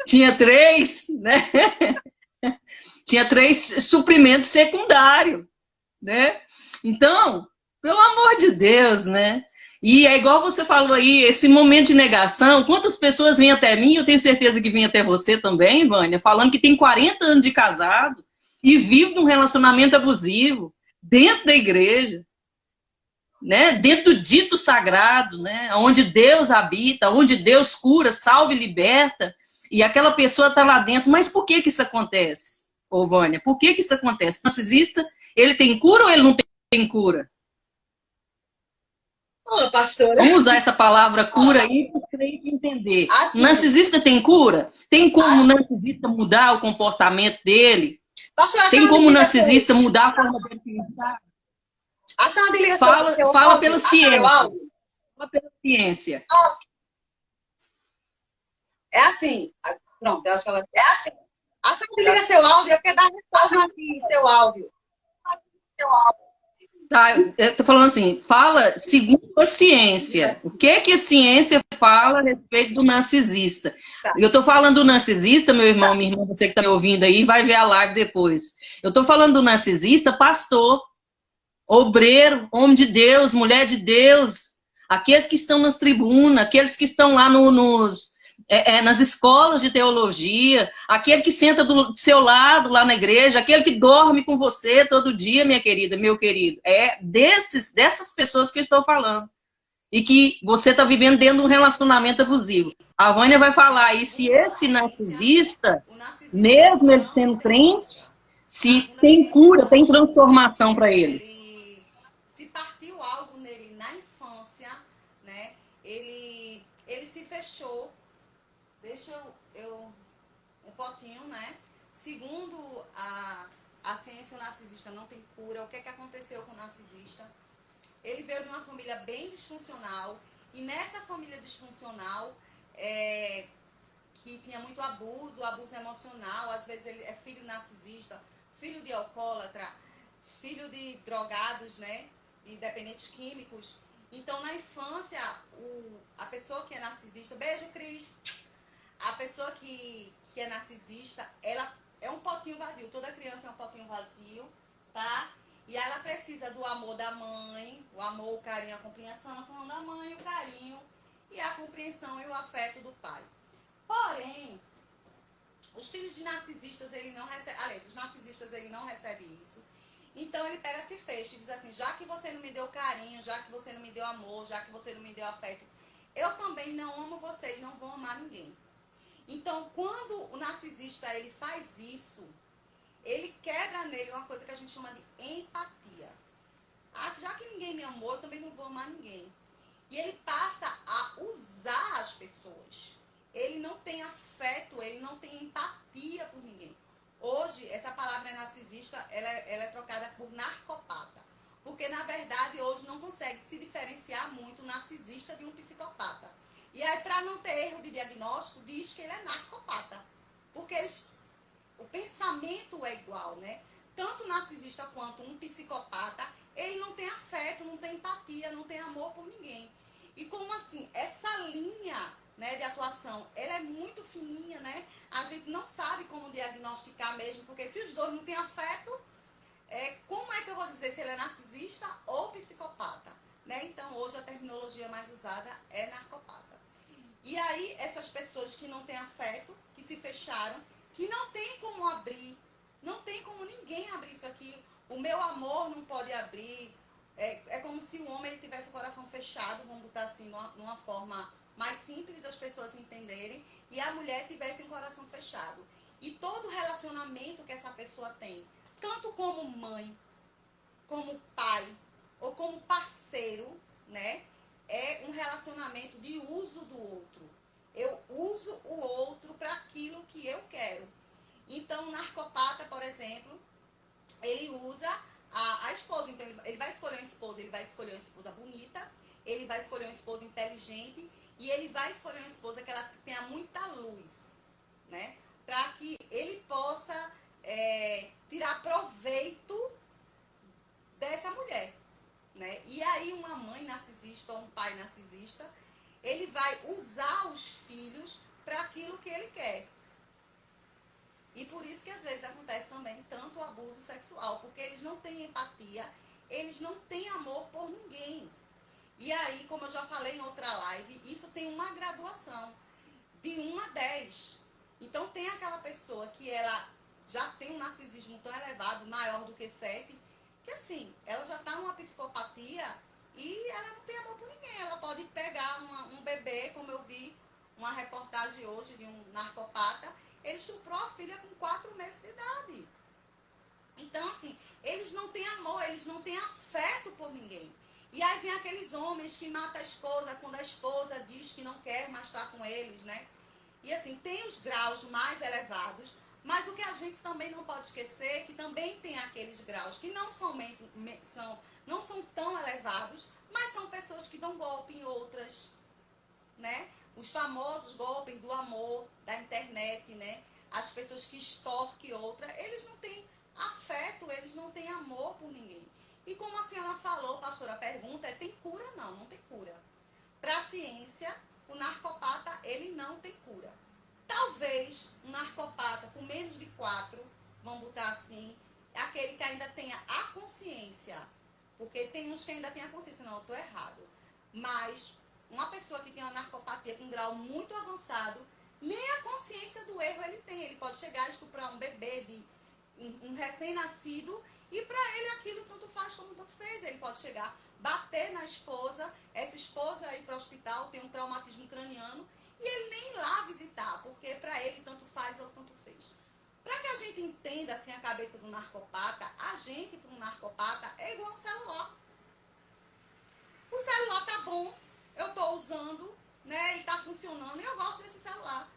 Tinha três, né? Tinha três suprimentos secundários, né? Então, pelo amor de Deus, né? E é igual você falou aí, esse momento de negação, quantas pessoas vêm até mim, eu tenho certeza que vêm até você também, Vânia, falando que tem 40 anos de casado e vive num relacionamento abusivo dentro da igreja, né? Dentro do dito sagrado, né? Onde Deus habita, onde Deus cura, salva e liberta, e aquela pessoa está lá dentro. Mas por que isso acontece, ô Vânia? Por que isso acontece? O narcisista, ele tem cura ou ele não tem cura? Ô, pastora. Vamos usar essa palavra cura aí para o crente entender. Assim, O narcisista tem cura? Tem como o narcisista mudar o comportamento dele? pastora, Tem como o narcisista mudar a forma dele pensar? Fala pela ciência. Fala pela ciência. É assim. Pronto, elas falam. É assim. A senhora liga seu áudio, é porque dá retorno aqui, seu áudio. Tá, eu tô falando assim, fala segundo a ciência. O que que a ciência fala a respeito do narcisista? Tá. Eu tô falando do narcisista, meu irmão, minha irmã, você que tá me ouvindo aí, vai ver a live depois. Eu tô falando do narcisista, pastor, obreiro, homem de Deus, mulher de Deus, aqueles que estão nas tribunas, aqueles que estão lá nas escolas de teologia, aquele que senta do seu lado lá na igreja, aquele que dorme com você todo dia, minha querida, meu querido. É dessas pessoas que eu estou falando. E que você está vivendo dentro de um relacionamento abusivo. A Vânia vai falar aí se esse narcisista, mesmo ele sendo crente, se tem cura, tem transformação para ele. Se partiu algo nele na infância, né? Ele se fechou. Deixa eu um potinho, né? Segundo a ciência, o narcisista não tem cura. O que é que aconteceu com o narcisista? Ele veio de uma família bem disfuncional, e nessa família disfuncional, que tinha muito abuso emocional, às vezes ele é filho narcisista, filho de alcoólatra, filho de drogados, né? De dependentes químicos. Então, na infância, a pessoa que é narcisista, beijo, Cris, a pessoa que é narcisista, ela é um pouquinho vazio, toda criança é um pouquinho vazio, tá? E ela precisa do amor da mãe, o amor, o carinho, a compreensão da mãe, o carinho e a compreensão e o afeto do pai. Porém, os filhos de narcisistas, ele não recebe, aliás, os narcisistas, ele não recebe isso. Então, ele pega, se fecha e diz assim, já que você não me deu carinho, já que você não me deu amor, já que você não me deu afeto, eu também não amo você e não vou amar ninguém. Então, quando o narcisista, ele faz isso, ele quebra nele uma coisa que a gente chama de empatia. Já que ninguém me amou, eu também não vou amar ninguém. E ele passa a usar as pessoas. Ele não tem afeto, ele não tem empatia por ninguém. Hoje, essa palavra narcisista, ela é trocada por narcopata. Porque, na verdade, hoje não consegue se diferenciar muito o narcisista de um psicopata. E aí, para não ter erro de diagnóstico, diz que ele é narcopata. Porque o pensamento é igual, né? Tanto o narcisista quanto um psicopata, ele não tem afeto, não tem empatia, não tem amor por ninguém. E como assim, essa linha, né, de atuação, ela é muito fininha, né? A gente não sabe como diagnosticar mesmo, porque se os dois não têm afeto, como é que eu vou dizer se ele é narcisista ou psicopata? Né? Então, hoje a terminologia mais usada é narcopata. E aí, essas pessoas que não têm afeto, que se fecharam, que não tem como abrir, não tem como ninguém abrir isso aqui. O meu amor não pode abrir. É como se o homem ele tivesse o coração fechado, vamos botar assim, numa forma mais simples das pessoas entenderem, e a mulher tivesse um coração fechado. E todo relacionamento que essa pessoa tem, tanto como mãe, como pai, ou como parceiro, né? É um relacionamento de uso do outro. Eu uso o outro para aquilo que eu quero. Então, o narcopata, por exemplo, ele usa a esposa. Então, ele vai escolher uma esposa bonita, ele vai escolher uma esposa inteligente e ele vai escolher uma esposa que ela tenha muita luz, né? para que ele possa tirar proveito dessa mulher, né? E aí uma mãe narcisista ou um pai narcisista, ele vai usar os filhos para aquilo que ele quer. E por isso que às vezes acontece também tanto o abuso sexual, porque eles não têm empatia, eles não têm amor por ninguém. E aí, como eu já falei em outra live, isso tem uma graduação de 1 a 10. Então tem aquela pessoa que ela já tem um narcisismo tão elevado, maior do que 7, que assim, ela já está numa psicopatia e ela não tem amor por ninguém. Ela pode pegar um bebê, como eu vi uma reportagem hoje de um narcopata, ele estuprou a filha com 4 meses de idade. Então, assim, eles não têm amor, eles não têm afeto por ninguém. E aí vem aqueles homens que matam a esposa quando a esposa diz que não quer mais estar com eles, né? E assim, tem os graus mais elevados, mas o que a gente também não pode esquecer é que também tem aqueles graus que não são tão elevados, mas são pessoas que dão golpe em outras, né? Os famosos golpes do amor, da internet, né? As pessoas que extorquem outra, eles não têm afeto, eles não têm amor por ninguém. E como a senhora falou, pastora, a pergunta é, tem cura? Não, não tem cura. Para a ciência, o narcopata, ele não tem cura. Talvez um narcopata com menos de 4, vamos botar assim, aquele que ainda tenha a consciência, porque tem uns que ainda têm a consciência, não, eu estou errado. Mas uma pessoa que tem uma narcopatia com um grau muito avançado, nem a consciência do erro ele tem. Ele pode chegar a estuprar um bebê, um recém-nascido, e para ele aquilo tanto faz como tanto fez. Ele pode chegar, bater na esposa, essa esposa ir para o hospital, tem um traumatismo craniano, e ele nem ir lá visitar, porque para ele tanto faz ou tanto fez. Para que a gente entenda assim a cabeça do narcopata, a gente para um narcopata é igual um celular. O celular tá bom, eu estou usando, né? Ele está funcionando e eu gosto desse celular.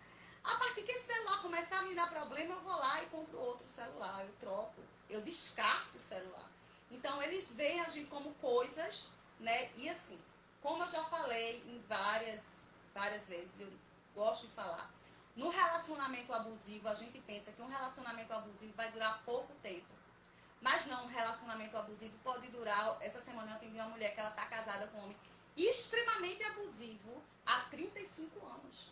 A partir que esse celular começar a me dar problema, eu vou lá e compro outro celular, eu troco, eu descarto o celular. Então, eles veem a gente como coisas, né? E assim, como eu já falei em várias vezes, eu gosto de falar, no relacionamento abusivo, a gente pensa que um relacionamento abusivo vai durar pouco tempo. Mas não, um relacionamento abusivo pode durar... Essa semana eu atendi uma mulher que ela está casada com um homem extremamente abusivo há 35 anos.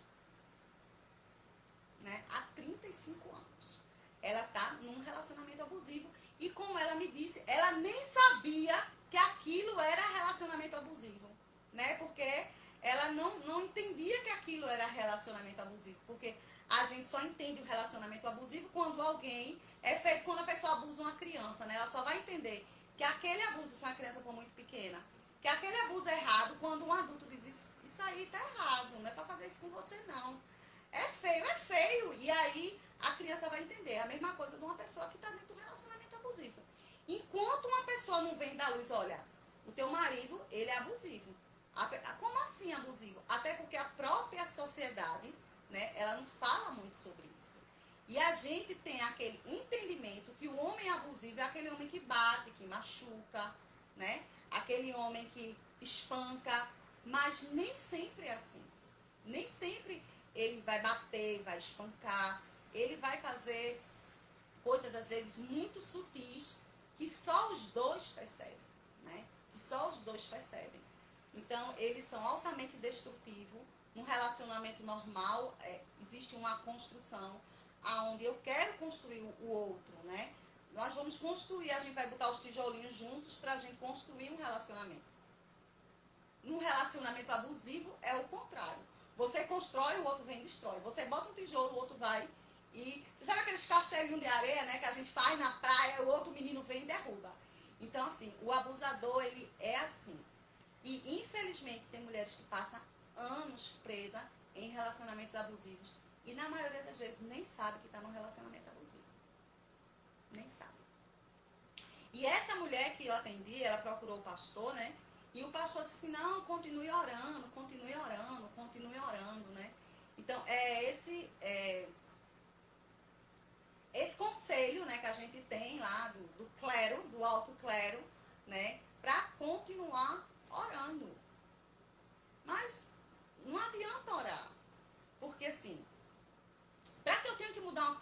Né? Há 35 anos. Ela está num relacionamento abusivo e, como ela me disse, ela nem sabia que aquilo era relacionamento abusivo, né? Porque ela não entendia que aquilo era relacionamento abusivo, porque a gente só entende o relacionamento abusivo quando alguém é feito, quando a pessoa abusa uma criança, né? Ela só vai entender que aquele abuso, se uma criança for muito pequena, que aquele abuso é errado quando um adulto diz isso aí tá errado, não é para fazer isso com você não. É feio. E aí a criança vai entender. É a mesma coisa de uma pessoa que está dentro do relacionamento abusivo. Enquanto uma pessoa não vem da luz, olha, o teu marido, ele é abusivo. Como assim abusivo? Até porque a própria sociedade, né, ela não fala muito sobre isso. E a gente tem aquele entendimento que o homem abusivo é aquele homem que bate, que machuca, né? Aquele homem que espanca, mas nem sempre é assim. Nem sempre ele vai bater, vai espancar, ele vai fazer coisas às vezes muito sutis que só os dois percebem, né? Que só os dois percebem. Então, eles são altamente destrutivos. Num relacionamento normal, existe uma construção aonde eu quero construir o outro, né? Nós vamos construir, a gente vai botar os tijolinhos juntos para a gente construir um relacionamento. Num relacionamento abusivo, é o contrário. Você constrói, o outro vem e destrói. Você bota um tijolo, o outro vai e... Sabe aqueles castelinhos de areia, né? Que a gente faz na praia, o outro menino vem e derruba. Então, assim, o abusador, ele é assim. E, infelizmente, tem mulheres que passam anos presas em relacionamentos abusivos e, na maioria das vezes, nem sabe que está num relacionamento abusivo. Nem sabe. E essa mulher que eu atendi, ela procurou o pastor, né? E o pastor disse assim, não, continue orando, né? Então, esse conselho, né, que a gente tem lá do clero, do alto clero, né, para continuar orando. Mas não adianta orar. Porque, assim, para que eu tenha que mudar uma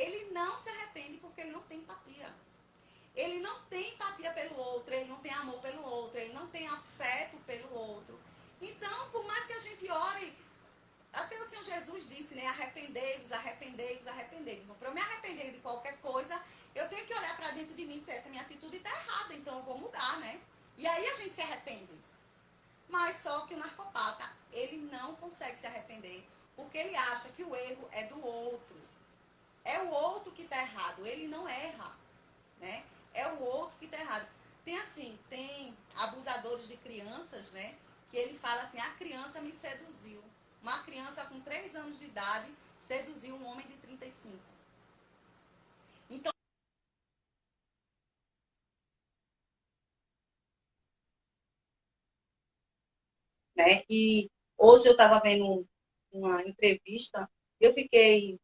ele não se arrepende porque ele não tem empatia. Ele não tem empatia pelo outro, ele não tem amor pelo outro, ele não tem afeto pelo outro. Então, por mais que a gente ore, até o Senhor Jesus disse, né? Arrependei-vos, arrependei-vos, arrependei-vos. Então, para eu me arrepender de qualquer coisa, eu tenho que olhar para dentro de mim e dizer, essa minha atitude está errada, então eu vou mudar, né? E aí a gente se arrepende. Mas só que o narcopata, ele não consegue se arrepender, porque ele acha que o erro é do outro. É o outro que está errado, ele não erra, né? É o outro que está errado. Tem abusadores de crianças, né? Que ele fala assim, a criança me seduziu. Uma criança com 3 anos de idade seduziu um homem de 35. Então, né? E hoje eu estava vendo uma entrevista, eu fiquei...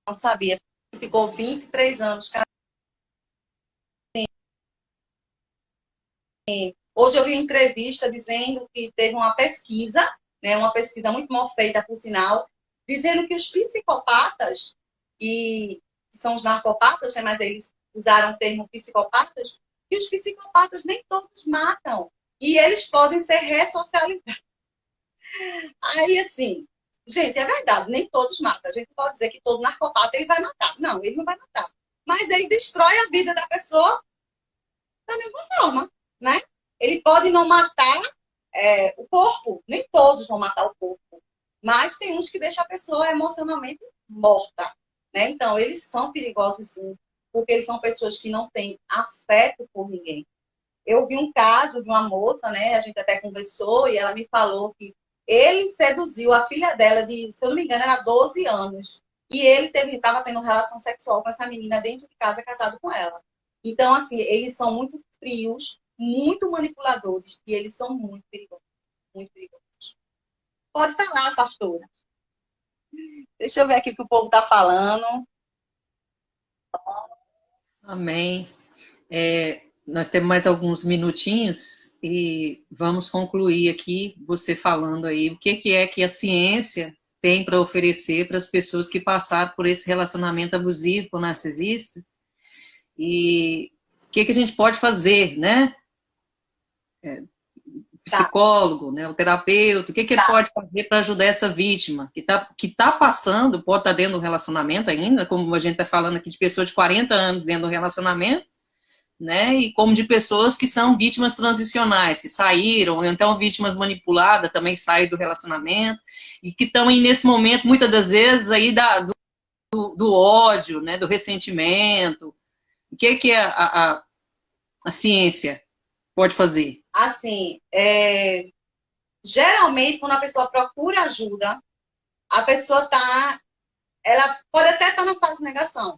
Não sabia, ficou 23 anos. Hoje eu vi uma entrevista dizendo que teve uma pesquisa, né, uma pesquisa muito mal feita, por sinal, dizendo que os psicopatas, e que são os narcopatas, né, mas eles usaram o termo psicopatas, que os psicopatas nem todos matam. E eles podem ser ressocializados. Aí, assim, gente, é verdade, nem todos matam. A gente pode dizer que todo narcopata ele vai matar. Não, ele não vai matar. Mas ele destrói a vida da pessoa da mesma forma, né? Ele pode não matar o corpo, nem todos vão matar o corpo, mas tem uns que deixam a pessoa emocionalmente morta, né? Então, eles são perigosos, sim, porque eles são pessoas que não têm afeto por ninguém. Eu vi um caso de uma moça, né? A gente até conversou e ela me falou que ele seduziu a filha dela de, se eu não me engano, era 12 anos. E ele estava tendo relação sexual com essa menina dentro de casa, casado com ela. Então, assim, eles são muito frios, muito manipuladores e eles são muito perigosos, muito perigosos. Pode falar, pastora. Deixa eu ver aqui o que o povo está falando. Amém. Nós temos mais alguns minutinhos e vamos concluir aqui, você falando aí, o que é que a ciência tem para oferecer para as pessoas que passaram por esse relacionamento abusivo com o narcisista e o que a gente pode fazer, né? Psicólogo, né, o terapeuta, o que ele pode fazer para ajudar essa vítima que tá passando, pode estar dentro do relacionamento ainda, como a gente está falando aqui de pessoas de 40 anos dentro do relacionamento, né, e como de pessoas que são vítimas transicionais, que saíram, ou então vítimas manipuladas, também saíram do relacionamento, e que estão aí nesse momento, muitas das vezes, aí do ódio, né, do ressentimento. O que a ciência pode fazer? Assim, geralmente, quando a pessoa procura ajuda, a pessoa ela pode até estar na fase de negação,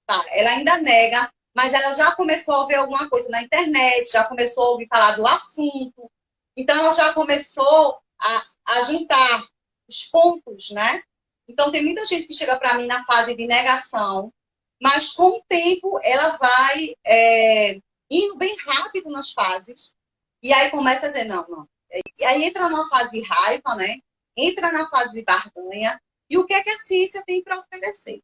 tá? Ela ainda nega, mas ela já começou a ouvir alguma coisa na internet, já começou a ouvir falar do assunto, então ela já começou a juntar os pontos, né? Então tem muita gente que chega para mim na fase de negação, mas com o tempo ela vai indo bem rápido nas fases, e aí começa a dizer, não, não. E aí entra numa fase de raiva, né? Entra na fase de barganha, e o que é que a ciência tem para oferecer?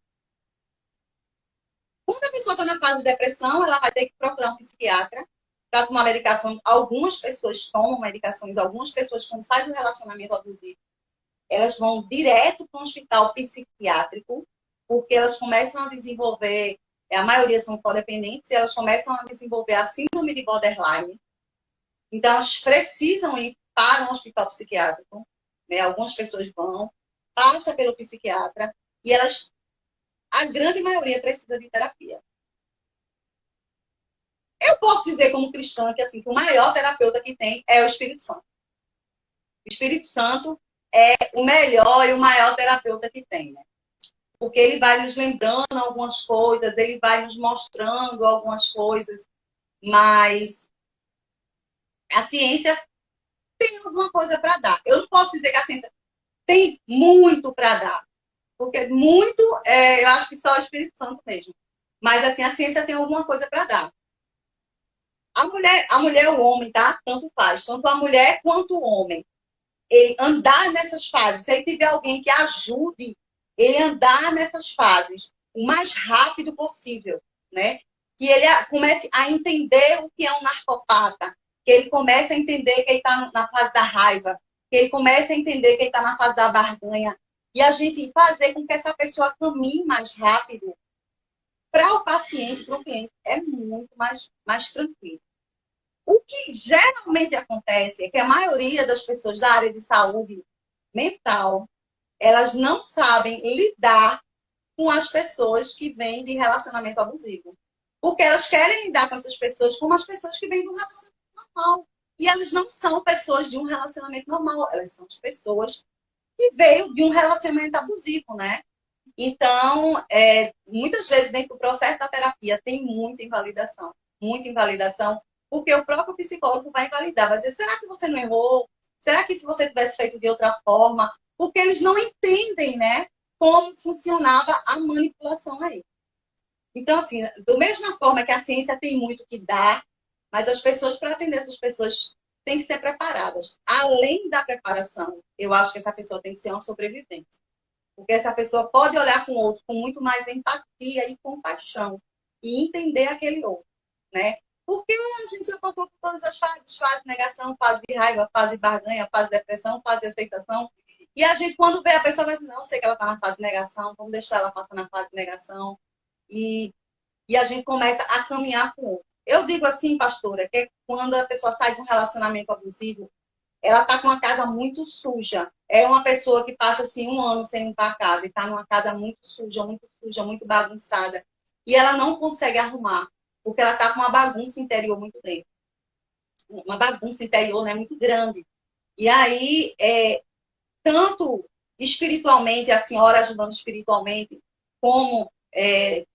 Quando a pessoa está na fase de depressão, ela vai ter que procurar um psiquiatra para tomar medicação. Algumas pessoas tomam medicações, algumas pessoas, quando saem do relacionamento abusivo, elas vão direto para um hospital psiquiátrico, porque elas começam a desenvolver, a maioria são codependentes, e elas começam a desenvolver a síndrome de borderline. Então, elas precisam ir para um hospital psiquiátrico, né? Algumas pessoas vão, passa pelo psiquiatra, e a grande maioria precisa de terapia. Eu posso dizer como cristã que, assim, que o maior terapeuta que tem é o Espírito Santo. O Espírito Santo é o melhor e o maior terapeuta que tem, né? Porque ele vai nos lembrando algumas coisas, ele vai nos mostrando algumas coisas, mas a ciência tem alguma coisa para dar. Eu não posso dizer que a ciência tem muito para dar, porque muito, eu acho que só o Espírito Santo mesmo. Mas, assim, a ciência tem alguma coisa para dar. A mulher ou o homem, tá? Tanto faz. Tanto a mulher quanto o homem. Ele andar nessas fases. Se ele tiver alguém que ajude ele andar nessas fases o mais rápido possível, né? Que ele comece a entender o que é um narcopata, que ele comece a entender que ele está na fase da raiva, que ele comece a entender que ele está na fase da barganha, e a gente fazer com que essa pessoa caminhe mais rápido, para o paciente, para o cliente, é muito mais tranquilo. O que geralmente acontece é que a maioria das pessoas da área de saúde mental, elas não sabem lidar com as pessoas que vêm de relacionamento abusivo. Porque elas querem lidar com essas pessoas como as pessoas que vêm de um relacionamento normal. E elas não são pessoas de um relacionamento normal. Elas são as pessoas que veio de um relacionamento abusivo, né? Então, muitas vezes dentro do processo da terapia tem muita invalidação, porque o próprio psicólogo vai invalidar, vai dizer, será que você não errou? Será que se você tivesse feito de outra forma? Porque eles não entendem, né, como funcionava a manipulação aí. Então, assim, da mesma forma que a ciência tem muito que dar, mas as pessoas, para atender essas pessoas, têm que ser preparadas. Além da preparação, eu acho que essa pessoa tem que ser uma sobrevivente. Porque essa pessoa pode olhar com o outro com muito mais empatia e compaixão e entender aquele outro, né? Porque a gente já passou por todas as fases, fase de negação, fase de raiva, fase de barganha, fase de depressão, fase de aceitação. E a gente, quando vê a pessoa, vai dizer, não, sei que ela está na fase de negação, vamos deixar ela passar na fase de negação. E a gente começa a caminhar com o outro. Eu digo assim, pastora, que quando a pessoa sai de um relacionamento abusivo, ela está com uma casa muito suja. É uma pessoa que passa assim 1 ano sem limpar a casa e está numa casa muito suja, muito bagunçada. E ela não consegue arrumar, porque ela está com uma bagunça interior muito dentro. Uma bagunça interior, né, muito grande. E aí, tanto espiritualmente, a senhora ajudando espiritualmente, como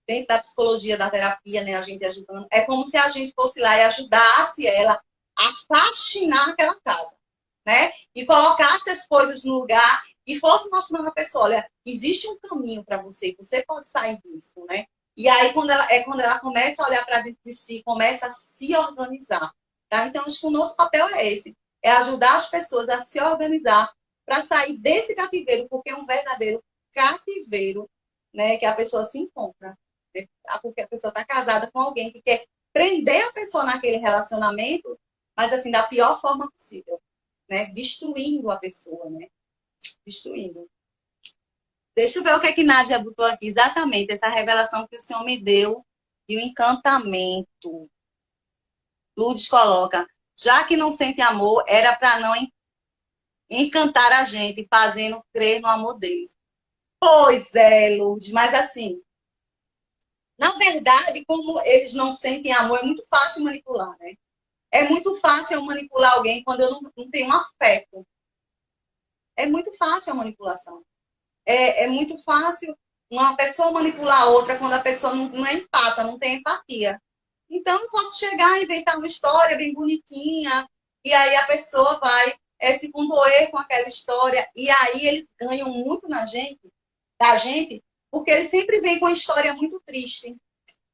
dentro da psicologia, da terapia, né, a gente ajudando, é como se a gente fosse lá e ajudasse ela a faxinar aquela casa, né? E colocasse as coisas no lugar e fosse mostrando a pessoa, olha, existe um caminho para você, você pode sair disso, né? E aí, quando ela começa a olhar para dentro de si, começa a se organizar, tá? Então, acho que o nosso papel é esse, é ajudar as pessoas a se organizar para sair desse cativeiro, porque é um verdadeiro cativeiro, né, que a pessoa se encontra. Né? Porque a pessoa está casada com alguém que quer prender a pessoa naquele relacionamento, mas assim, da pior forma possível, né? Destruindo a pessoa, né? Destruindo. Deixa eu ver o que é que Nádia botou aqui. Exatamente, essa revelação que o Senhor me deu e o encantamento. Lourdes coloca, já que não sente amor, era para não encantar a gente, fazendo crer no amor deles. Pois é, Lourdes, mas assim, na verdade, como eles não sentem amor, é muito fácil manipular, né? É muito fácil eu manipular alguém quando eu não tenho um afeto. É muito fácil a manipulação. É muito fácil uma pessoa manipular a outra quando a pessoa não é empata, não tem empatia. Então, eu posso chegar e inventar uma história bem bonitinha, e aí a pessoa vai se condoer com aquela história, e aí eles ganham muito da gente, porque eles sempre vêm com uma história muito triste.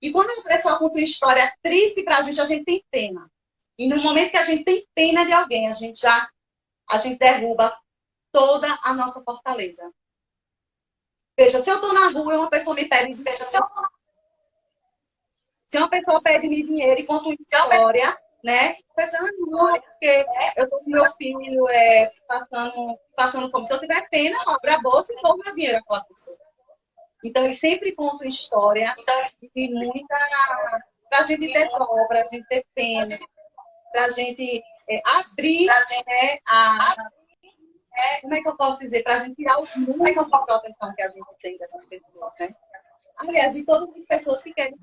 E quando a pessoa conta uma história triste pra gente, a gente tem pena. E no momento que a gente tem pena de alguém, a gente derruba toda a nossa fortaleza. Veja, se eu estou na rua e uma pessoa me pede dinheiro, se uma pessoa pede-me dinheiro e conta uma história, né? Pensando, não, porque eu estou com meu filho passando fome. Se eu tiver pena, eu abro a bolsa e dou meu dinheiro àquela pessoa. Então, eles sempre contam história e muita... Para a gente ter dó, para a gente ter pena, para a gente abrir, né, como é que eu posso dizer? Para a gente tirar os números de proteção que a gente tem dessas pessoas, né? Aliás, de todas as pessoas que querem...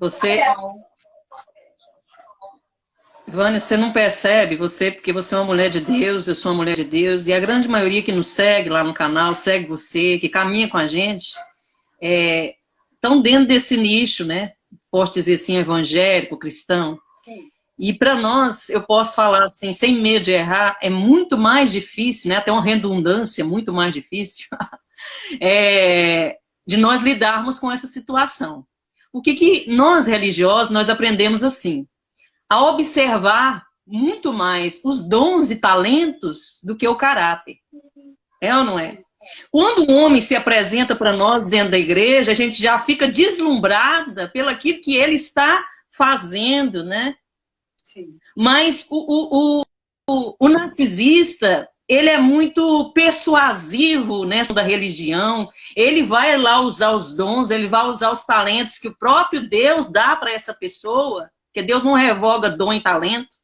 Vânia, você não percebe, porque você é uma mulher de Deus, eu sou uma mulher de Deus, e a grande maioria que nos segue lá no canal, segue você, que caminha com a gente, estão dentro desse nicho, né? Posso dizer assim, evangélico, cristão. Sim. E para nós, eu posso falar assim, sem medo de errar, é muito mais difícil, né? Até uma redundância muito mais difícil, de nós lidarmos com essa situação. O que nós religiosos, nós aprendemos assim, a observar muito mais os dons e talentos do que o caráter. É ou não é? Quando um homem se apresenta para nós dentro da igreja, a gente já fica deslumbrada pelaquilo que ele está fazendo, né? Sim. Mas o narcisista, ele é muito persuasivo nessa da religião, ele vai lá usar os dons, ele vai usar os talentos que o próprio Deus dá para essa pessoa, porque Deus não revoga dom e talento.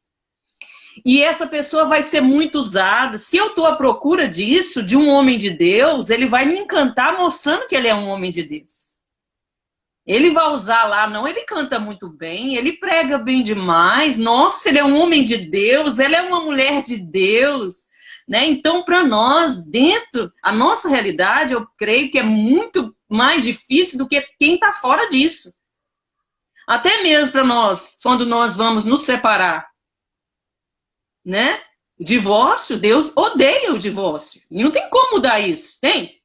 E essa pessoa vai ser muito usada. Se eu estou à procura disso, de um homem de Deus, ele vai me encantar mostrando que ele é um homem de Deus. Ele vai usar lá, não, ele canta muito bem, ele prega bem demais, nossa, ele é um homem de Deus, ela é uma mulher de Deus, né? Então, para nós, dentro, a nossa realidade, eu creio que é muito mais difícil do que quem está fora disso. Até mesmo para nós, quando nós vamos nos separar, né? O divórcio, Deus odeia o divórcio. E não tem como mudar isso, tem?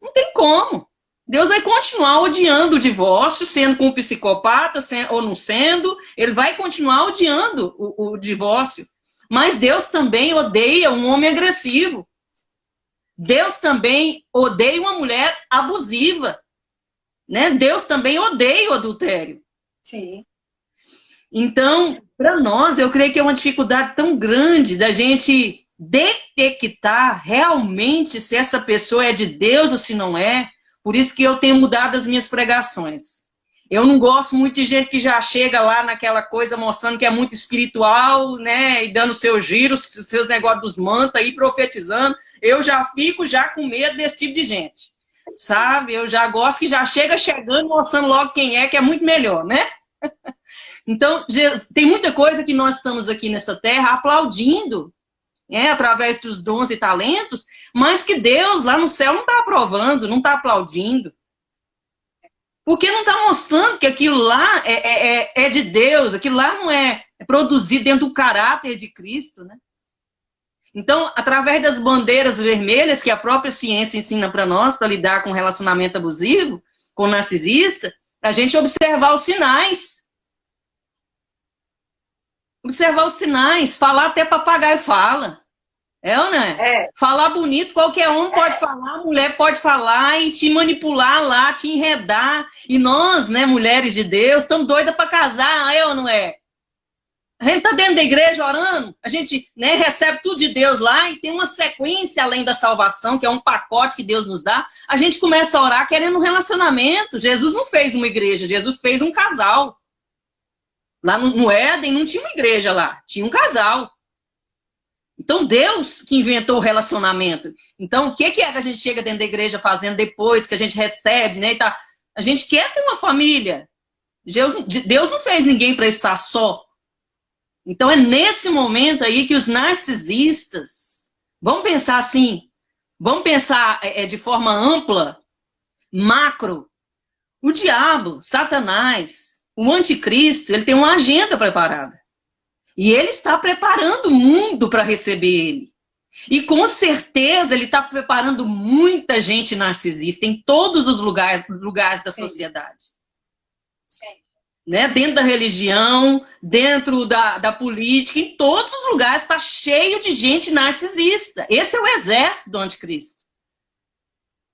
Não tem como. Deus vai continuar odiando o divórcio, sendo com um psicopata ou não sendo, ele vai continuar odiando o divórcio. Mas Deus também odeia um homem agressivo. Deus também odeia uma mulher abusiva. Né? Deus também odeia o adultério. Sim. Então, para nós, eu creio que é uma dificuldade tão grande da gente detectar realmente se essa pessoa é de Deus ou se não é. Por isso que eu tenho mudado as minhas pregações. Eu não gosto muito de gente que já chega lá naquela coisa mostrando que é muito espiritual, né, e dando seus giros, seus negócios dos mantas aí, profetizando. Eu já fico com medo desse tipo de gente, sabe? Eu já gosto que já chegando mostrando logo quem é, que é muito melhor, né? Então, tem muita coisa que nós estamos aqui nessa terra aplaudindo, através dos dons e talentos, mas que Deus lá no céu não está aprovando, não está aplaudindo. Porque não está mostrando que aquilo lá é de Deus, aquilo lá não é produzido dentro do caráter de Cristo, né? Então, através das bandeiras vermelhas que a própria ciência ensina para nós, para lidar com relacionamento abusivo, com narcisista, a gente observar os sinais. Observar os sinais, falar até papagaio fala. É ou não é? Falar bonito, qualquer um pode falar, mulher pode falar e te manipular lá, te enredar. E nós, né, mulheres de Deus, estamos doidas para casar, é ou não é? A gente está dentro da igreja orando, a gente, né, recebe tudo de Deus lá e tem uma sequência além da salvação, que é um pacote que Deus nos dá. A gente começa a orar querendo um relacionamento. Jesus não fez uma igreja, Jesus fez um casal. Lá no Éden não tinha uma igreja lá, tinha um casal. Então, Deus que inventou o relacionamento. Então, o que é que a gente chega dentro da igreja fazendo depois que a gente recebe, né? Tá? A gente quer ter uma família. Deus não fez ninguém para estar só. Então, é nesse momento aí que os narcisistas vão pensar assim, vão pensar de forma ampla, macro. O diabo, Satanás, o anticristo, ele tem uma agenda preparada. E ele está preparando o mundo para receber ele. E com certeza ele está preparando muita gente narcisista em todos os lugares da sociedade. Sim. Né? Dentro da religião, dentro da política, em todos os lugares está cheio de gente narcisista. Esse é o exército do anticristo.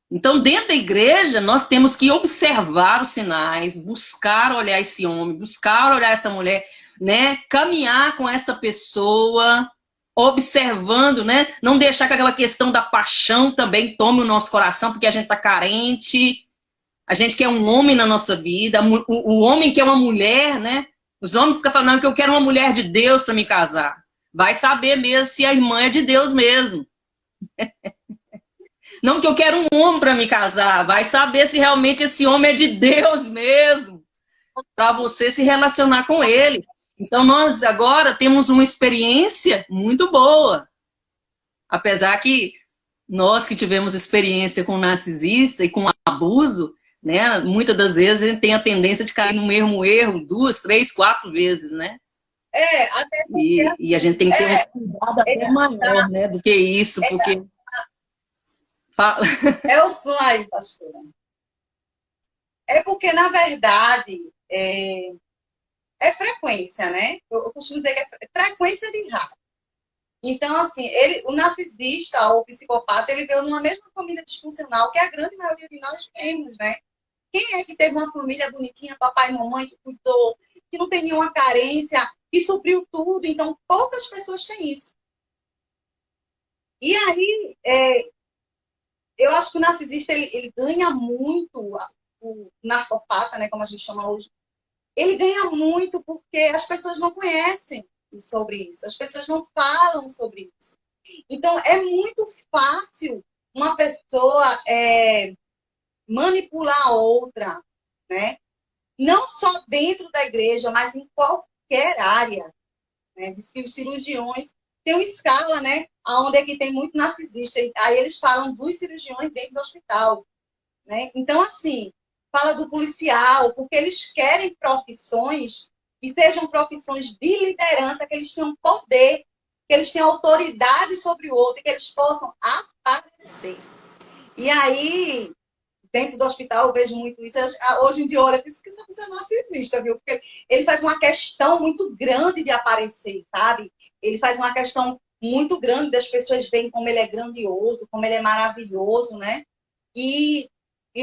Então, dentro da igreja, nós temos que observar os sinais, buscar olhar esse homem, buscar olhar essa mulher, né? Caminhar com essa pessoa, observando, né? Não deixar que aquela questão da paixão também tome o nosso coração, porque a gente está carente, a gente quer um homem na nossa vida, o homem quer uma mulher, né? Os homens ficam falando que eu quero uma mulher de Deus para me casar. Vai saber mesmo se a irmã é de Deus mesmo. Não que eu quero um homem para me casar. Vai saber se realmente esse homem é de Deus mesmo. Para você se relacionar com ele. Então, nós agora temos uma experiência muito boa. Apesar que nós que tivemos experiência com narcisista e com abuso, né, muitas das vezes a gente tem a tendência de cair no mesmo erro 2, 3, 4 vezes, né? Até porque... E a gente tem que ter um cuidado até maior, né, do que isso, porque... Fala. É o som aí, pastora. É porque, na verdade, é frequência, né? Eu costumo dizer que é frequência de raiva. Então, assim, o narcisista ou o psicopata, ele veio numa mesma família disfuncional que a grande maioria de nós temos, né? Quem é que teve uma família bonitinha, papai e mamãe, que cuidou, que não tem nenhuma carência, que supriu tudo? Então, poucas pessoas têm isso. E aí, eu acho que o narcisista, ele ganha muito, o narcopata, né, como a gente chama hoje, ele ganha muito porque as pessoas não conhecem sobre isso, as pessoas não falam sobre isso. Então, é muito fácil uma pessoa manipular a outra, né? Não só dentro da igreja, mas em qualquer área. Né? Diz que os cirurgiões têm uma escala, né? Onde é que tem muito narcisista. Aí eles falam dos cirurgiões dentro do hospital. Né? Então, assim, fala do policial, porque eles querem profissões que sejam profissões de liderança, que eles tenham poder, que eles tenham autoridade sobre o outro, que eles possam aparecer. E aí, dentro do hospital, eu vejo muito isso. Hoje em dia, olha, por isso que essa pessoa é narcisista, viu? Porque ele faz uma questão muito grande de aparecer, sabe? Ele faz uma questão muito grande das pessoas verem como ele é grandioso, como ele é maravilhoso, né? E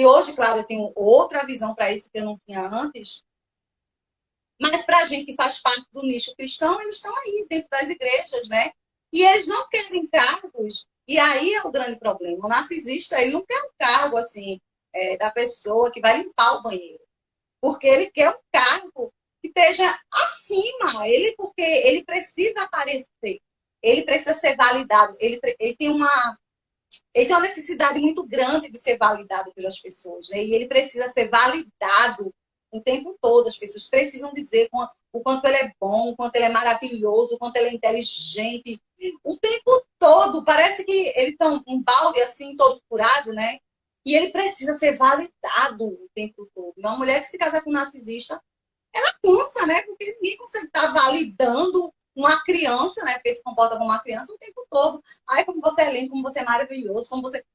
hoje, claro, eu tenho outra visão para isso que eu não tinha antes. Mas para a gente que faz parte do nicho cristão, eles estão aí dentro das igrejas, né? E eles não querem cargos. E aí é o grande problema. O narcisista, ele não quer um cargo, assim, da pessoa que vai limpar o banheiro. Porque ele quer um cargo que esteja acima. Porque ele precisa aparecer. Ele precisa ser validado. Ele tem uma necessidade muito grande de ser validado pelas pessoas, né? E ele precisa ser validado o tempo todo. As pessoas precisam dizer o quanto ele é bom, o quanto ele é maravilhoso, o quanto ele é inteligente. O tempo todo. Parece que ele tá um balde assim, todo furado, né? E ele precisa ser validado o tempo todo. E uma mulher que se casa com um narcisista, ela cansa, né? Porque ninguém consegue estar validando uma criança, né? Porque se comporta como uma criança o tempo todo. Ai, como você é lindo, como você é maravilhoso, como você...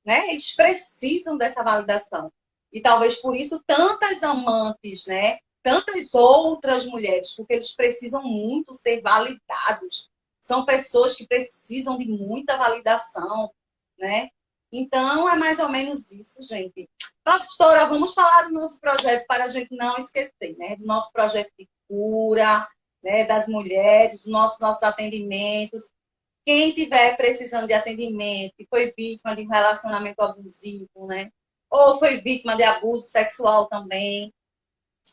Né? Eles precisam dessa validação. E talvez por isso tantas amantes, né? Tantas outras mulheres, porque eles precisam muito ser validados. São pessoas que precisam de muita validação, né? Então, é mais ou menos isso, gente. Pastora, vamos falar do nosso projeto para a gente não esquecer, né? Do nosso projeto de cura, né? Das mulheres, dos nossos atendimentos. Quem tiver precisando de atendimento, que foi vítima de um relacionamento abusivo, né? Ou foi vítima de abuso sexual também,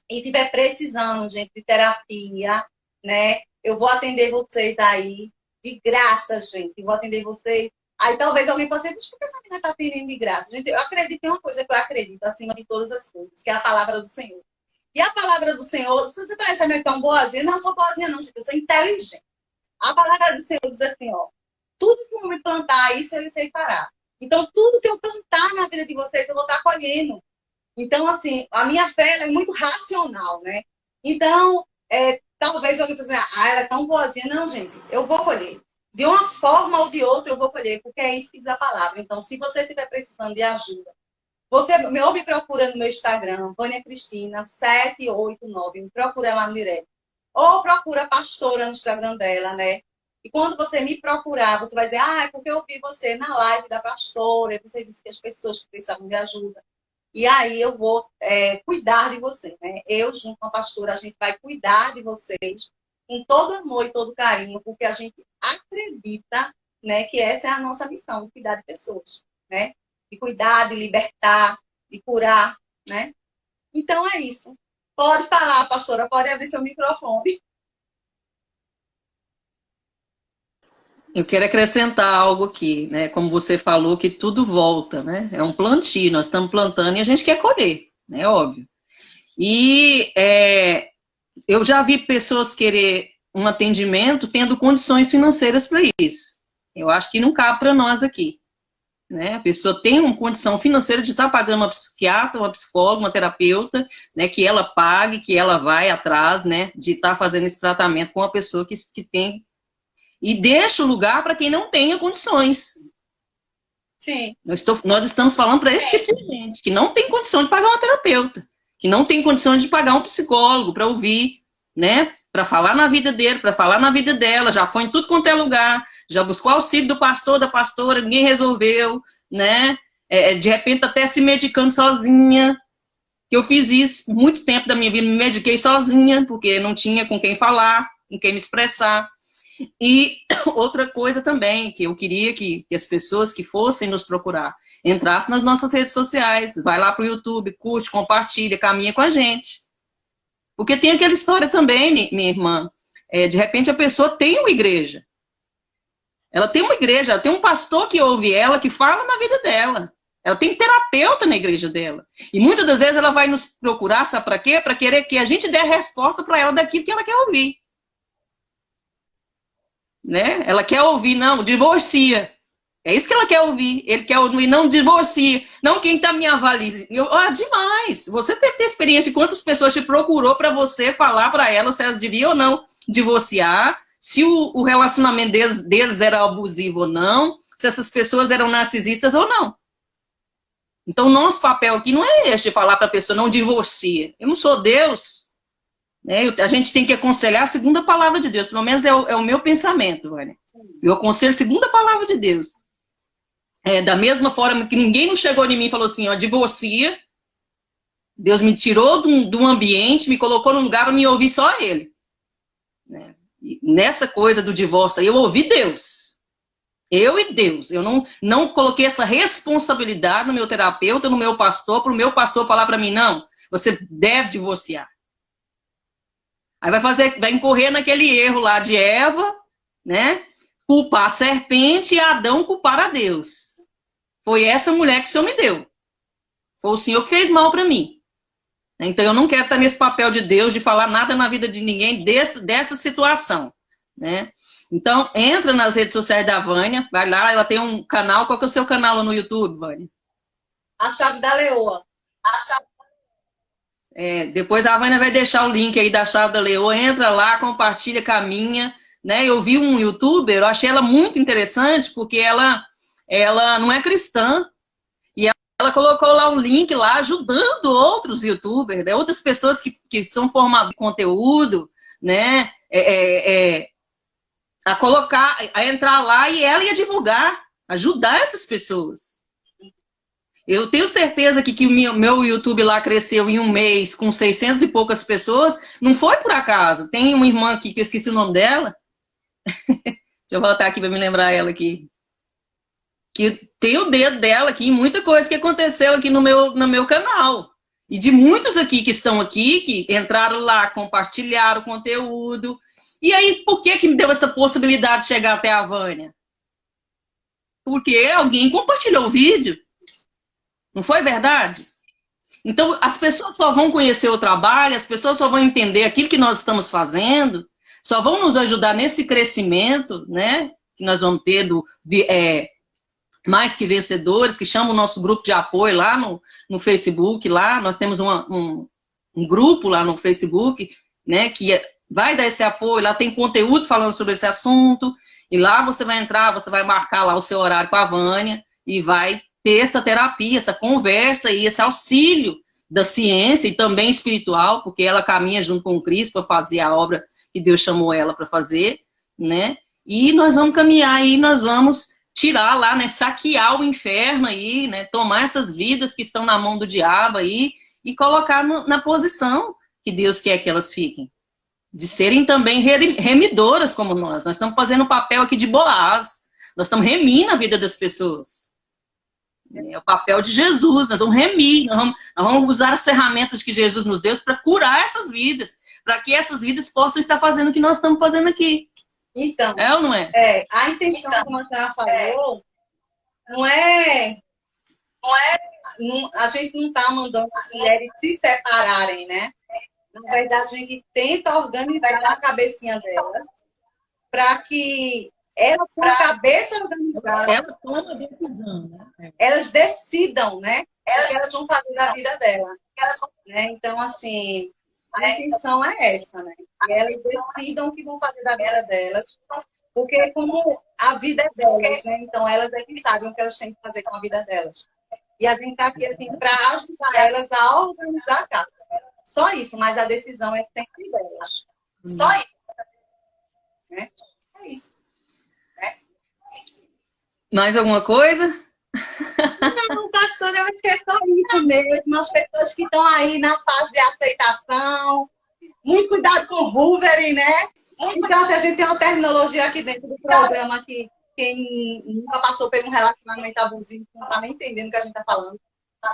e tiver precisando, gente, de terapia, né? Eu vou atender vocês aí de graça, gente. Eu vou atender vocês. Aí talvez alguém possa dizer, por que essa menina está atendendo de graça? Gente, eu acredito em uma coisa que eu acredito acima de todas as coisas, que é a palavra do Senhor. E a palavra do Senhor, se você parece meio tão boazinha, não, eu sou boazinha não, gente, eu sou inteligente. A palavra do Senhor diz assim, ó, tudo que eu me plantar, isso ele sei fará. Então, tudo que eu plantar na vida de vocês, eu vou estar colhendo. Então, assim, a minha fé ela é muito racional, né? Então, talvez alguém pense, ela é tão boazinha. Não, gente, eu vou colher. De uma forma ou de outra, eu vou colher, porque é isso que diz a palavra. Então, se você estiver precisando de ajuda, você me procura no meu Instagram, Vânia Cristina 789, me procura lá no direct. Ou procura a pastora no Instagram dela, né? E quando você me procurar, você vai dizer, é porque eu vi você na live da pastora, e você disse que as pessoas que precisavam de ajuda. E aí eu vou cuidar de você, né? Eu, junto com a pastora, a gente vai cuidar de vocês com todo amor e todo carinho, porque a gente acredita, né, que essa é a nossa missão, de cuidar de pessoas, né? De cuidar, de libertar, de curar, né? Então é isso. Pode falar, pastora, pode abrir seu microfone. Eu quero acrescentar algo aqui, né? Como você falou, que tudo volta, né? É um plantio, nós estamos plantando e a gente quer colher, né? Óbvio. E eu já vi pessoas querer um atendimento tendo condições financeiras para isso. Eu acho que não cabe para nós aqui, né? A pessoa tem uma condição financeira de estar pagando uma psiquiatra, uma psicóloga, uma terapeuta, né? Que ela pague, que ela vai atrás, né? De estar fazendo esse tratamento com uma pessoa que tem. E deixa o lugar para quem não tenha condições. Sim. Nós estamos falando para esse tipo de gente que não tem condição de pagar uma terapeuta, que não tem condição de pagar um psicólogo para ouvir, né? Para falar na vida dele, para falar na vida dela, já foi em tudo quanto é lugar, já buscou auxílio do pastor, da pastora, ninguém resolveu, né? De repente até se medicando sozinha, que eu fiz isso por muito tempo da minha vida, me mediquei sozinha, porque não tinha com quem falar, com quem me expressar. E outra coisa também, que eu queria que as pessoas que fossem nos procurar entrassem nas nossas redes sociais, vai lá para o YouTube, curte, compartilha, caminha com a gente. Porque tem aquela história também, minha irmã, de repente a pessoa tem uma igreja. Ela tem uma igreja, ela tem um pastor que ouve ela, que fala na vida dela. Ela tem terapeuta na igreja dela. E muitas das vezes ela vai nos procurar, sabe para quê? Para querer que a gente dê a resposta para ela daquilo que ela quer ouvir. Né? Ela quer ouvir, não, divorcia. É isso que ela quer ouvir. Ele quer ouvir, não, divorcia. Não, quem está me avaliando. Demais. Você deve ter experiência de quantas pessoas te procurou para você falar para elas se elas deviam ou não divorciar, se o relacionamento deles era abusivo ou não, se essas pessoas eram narcisistas ou não. Então, nosso papel aqui não é este, de falar para a pessoa, não divorcia. Eu não sou Deus. Né? A gente tem que aconselhar segundo a palavra de Deus. Pelo menos é o meu pensamento, Vânia. Eu aconselho segundo a palavra de Deus. Da mesma forma que ninguém não chegou em mim e falou assim, ó, divorcia. Deus me tirou de um ambiente, me colocou num lugar para me ouvir só Ele. Né? E nessa coisa do divórcio, eu ouvi Deus. Eu e Deus. Eu não coloquei essa responsabilidade no meu terapeuta, no meu pastor, para o meu pastor falar para mim, não, você deve divorciar. Aí vai incorrer naquele erro lá de Eva, né? Culpar a serpente e Adão culpar a Deus. Foi essa mulher que o Senhor me deu. Foi o Senhor que fez mal para mim. Então eu não quero estar nesse papel de Deus, de falar nada na vida de ninguém dessa situação, né? Então, entra nas redes sociais da Vânia, vai lá, ela tem um canal. Qual que é o seu canal lá no YouTube, Vânia? A Chave da Leoa. Depois a Vânia vai deixar o link aí da Chave da Leoa. Entra lá, compartilha, caminha. Né? Eu vi um youtuber, eu achei ela muito interessante, porque ela não é cristã. E ela colocou lá um link lá, ajudando outros youtubers, né? Outras pessoas que são formadas em conteúdo, né? A entrar lá e ela ia divulgar, ajudar essas pessoas. Eu tenho certeza que o meu YouTube lá cresceu em um mês com 600 e poucas pessoas, não foi por acaso. Tem uma irmã aqui que eu esqueci o nome dela. Deixa eu voltar aqui para me lembrar ela aqui. Que tem o dedo dela aqui em muita coisa que aconteceu aqui no meu canal. E de muitos aqui que estão aqui, que entraram lá, compartilharam o conteúdo. E aí, por que me deu essa possibilidade de chegar até a Vânia? Porque alguém compartilhou o vídeo. Não foi verdade? Então, as pessoas só vão conhecer o trabalho, as pessoas só vão entender aquilo que nós estamos fazendo, só vão nos ajudar nesse crescimento, né? Que nós vamos ter Mais Que Vencedores, que chama o nosso grupo de apoio lá no Facebook. Lá nós temos um grupo lá no Facebook, né? Que vai dar esse apoio, lá tem conteúdo falando sobre esse assunto, e lá você vai entrar, você vai marcar lá o seu horário com a Vânia, e vai ter essa terapia, essa conversa e esse auxílio da ciência e também espiritual, porque ela caminha junto com o Cristo para fazer a obra que Deus chamou ela para fazer, né? E nós vamos caminhar aí, nós vamos tirar lá, né? Saquear o inferno aí, né? Tomar essas vidas que estão na mão do diabo aí e colocar na posição que Deus quer que elas fiquem. De serem também remidoras como nós. Nós estamos fazendo o papel aqui de Boaz. Nós estamos remindo a vida das pessoas. É o papel de Jesus. Nós vamos remir. Nós vamos usar as ferramentas que Jesus nos deu para curar essas vidas. Para que essas vidas possam estar fazendo o que nós estamos fazendo aqui. Então, é ou não é? A intenção, como a senhora falou, não é a gente não está mandando as mulheres se separarem, né? Na verdade, a gente tenta organizar a cabecinha dela para que ela, com a cabeça organizada, ela toma a decisão, né? Elas decidam, né? O que elas vão fazer da vida dela. Né? Então, assim, a intenção é essa, né? Que elas decidam o que vão fazer da vida delas, porque como a vida é delas, né? Então elas é que sabem o que elas têm que fazer com a vida delas. E a gente está aqui, assim, para ajudar elas a organizar a casa. Só isso, mas a decisão é sempre delas. Só isso. Né? É isso. Mais alguma coisa? Não, pastor, eu acho que é só isso mesmo. As pessoas que estão aí na fase de aceitação. Muito cuidado com o Wolverine, né? Então, se a gente tem uma terminologia aqui dentro do programa que quem nunca passou por um relacionamento abusivo não está nem entendendo o que a gente está falando.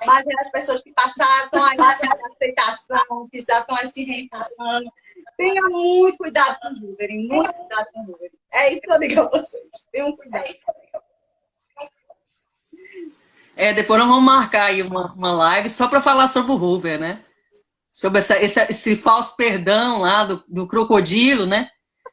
Mas é as pessoas que passaram, estão aí na aceitação, que já estão aí se reencarnando. Tenha muito cuidado com o Wolverine, muito cuidado com o Wolverine. É isso que eu digo a vocês. Tenham cuidado. Depois nós vamos marcar aí uma live só para falar sobre o Hoover, né? Sobre esse falso perdão lá do crocodilo, né?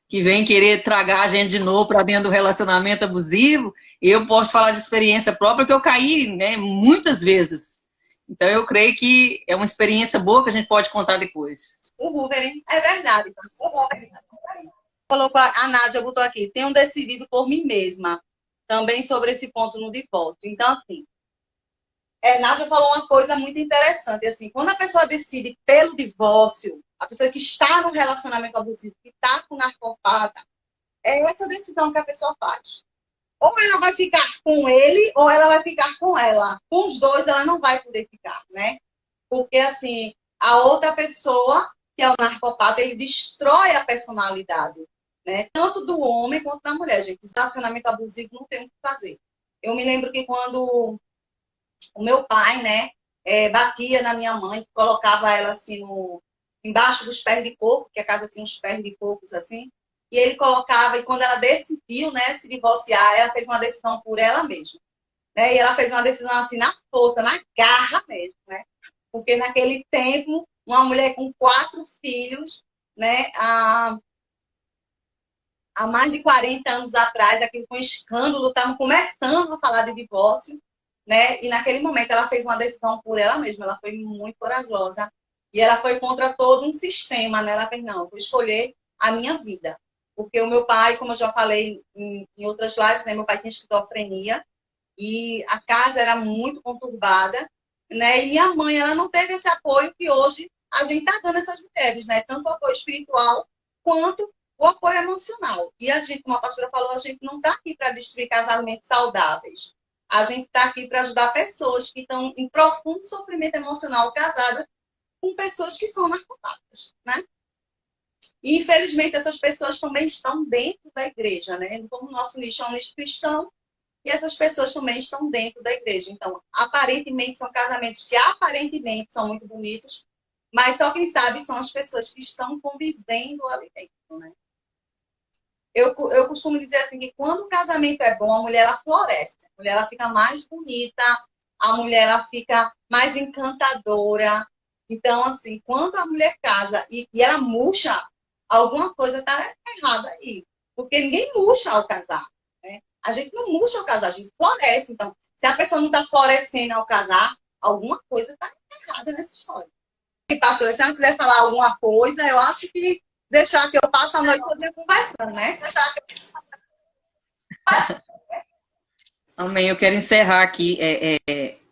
Que vem querer tragar a gente de novo para dentro do relacionamento abusivo. Eu posso falar de experiência própria que eu caí, né, muitas vezes. Então eu creio que é uma experiência boa que a gente pode contar depois. O Wolverine, é verdade. Colocou a Nádia, botou aqui, tenho decidido por mim mesma, também sobre esse ponto no divórcio. Então, assim, Nádia falou uma coisa muito interessante, assim, quando a pessoa decide pelo divórcio, a pessoa que está no relacionamento abusivo, que está com narcopata, é essa decisão que a pessoa faz. Ou ela vai ficar com ele, ou ela vai ficar com ela. Com os dois, ela não vai poder ficar, né? Porque, assim, a outra pessoa, que é o narcopata, ele destrói a personalidade, né? Tanto do homem quanto da mulher, gente. Esse relacionamento abusivo não tem o que fazer. Eu me lembro que quando o meu pai, né, batia na minha mãe, colocava ela assim embaixo dos pés de coco, porque a casa tinha uns pés de cocos assim, e ele colocava, e quando ela decidiu, né, se divorciar, ela fez uma decisão por ela mesma, né, e ela fez uma decisão assim na força, na garra mesmo, né, porque naquele tempo, uma mulher com 4 filhos, né, há mais de 40 anos atrás, aquilo foi um escândalo, estavam começando a falar de divórcio, né? E naquele momento ela fez uma decisão por ela mesma, ela foi muito corajosa e ela foi contra todo um sistema, né? Ela fez, não, vou escolher a minha vida. Porque o meu pai, como eu já falei em outras lives, né? Meu pai tinha esquizofrenia e a casa era muito conturbada, né? E minha mãe, ela não teve esse apoio que hoje a gente está dando a essas mulheres, né? Tanto o apoio espiritual quanto o apoio emocional. E a gente, como a pastora falou, a gente não está aqui para destruir casamentos saudáveis. A gente está aqui para ajudar pessoas que estão em profundo sofrimento emocional casadas com pessoas que são narcopatas, né? E, infelizmente, essas pessoas também estão dentro da igreja, né? Como o nosso nicho é um nicho cristão, e essas pessoas também estão dentro da igreja. Então, aparentemente, são casamentos que aparentemente são muito bonitos, mas só quem sabe são as pessoas que estão convivendo ali dentro, né? Eu costumo dizer assim, que quando o casamento é bom, a mulher ela floresce. A mulher ela fica mais bonita, a mulher ela fica mais encantadora. Então, assim, quando a mulher casa e ela murcha, alguma coisa está errada aí. Porque ninguém murcha ao casar, né? A gente não murcha ao casar, a gente floresce. Então, se a pessoa não está florescendo ao casar, alguma coisa está errada nessa história. E, pastora, se ela quiser falar alguma coisa, eu acho que deixar que eu passe a noite toda conversando, né? Amém. Eu quero encerrar aqui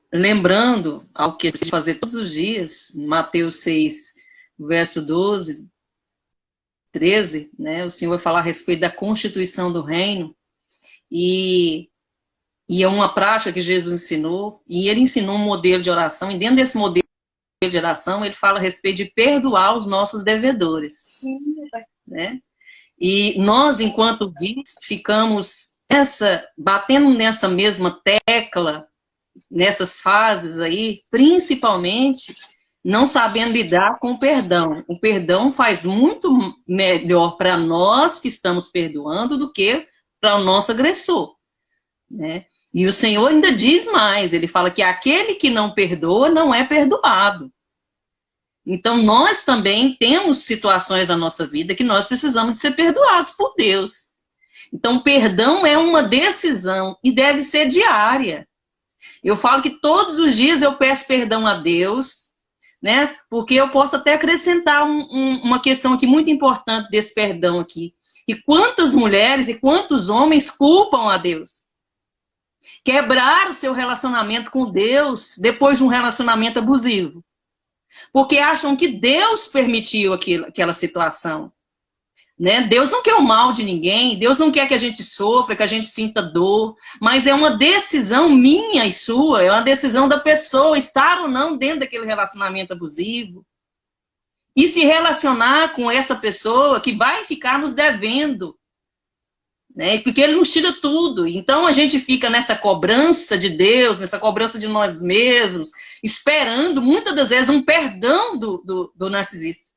lembrando algo que eu preciso fazer todos os dias, Mateus 6, verso 12, 13, né? O Senhor vai falar a respeito da constituição do reino e é uma prática que Jesus ensinou, e ele ensinou um modelo de oração, e dentro desse modelo de oração, ele fala a respeito de perdoar os nossos devedores. Sim. Né? E nós, enquanto ficamos batendo nessa mesma tecla, nessas fases aí, principalmente não sabendo lidar com o perdão. O perdão faz muito melhor para nós que estamos perdoando do que para o nosso agressor, né? E o Senhor ainda diz mais, ele fala que aquele que não perdoa não é perdoado. Então, nós também temos situações na nossa vida que nós precisamos de ser perdoados por Deus. Então, perdão é uma decisão e deve ser diária. Eu falo que todos os dias eu peço perdão a Deus, né? Porque eu posso até acrescentar uma questão aqui muito importante desse perdão aqui. E quantas mulheres e quantos homens culpam a Deus? Quebrar o seu relacionamento com Deus depois de um relacionamento abusivo. Porque acham que Deus permitiu aquela situação. né? Deus não quer o mal de ninguém, Deus não quer que a gente sofra, que a gente sinta dor, mas é uma decisão minha e sua, é uma decisão da pessoa estar ou não dentro daquele relacionamento abusivo. E se relacionar com essa pessoa que vai ficar nos devendo, né? Porque ele nos tira tudo. Então a gente fica nessa cobrança de Deus, nessa cobrança de nós mesmos, esperando muitas das vezes um perdão do narcisista.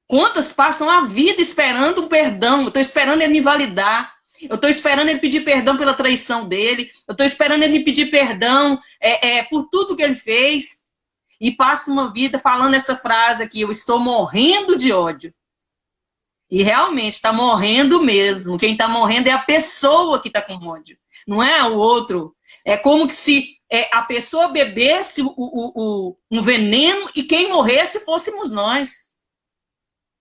Quantas passam a vida esperando um perdão? Eu estou esperando ele me validar. Eu estou esperando ele pedir perdão pela traição dele. Eu estou esperando ele me pedir perdão por tudo que ele fez. E passo uma vida falando essa frase aqui, eu estou morrendo de ódio. E realmente está morrendo mesmo. Quem está morrendo é a pessoa que está com ódio. Não é o outro. É como que se a pessoa bebesse um veneno e quem morresse fôssemos nós.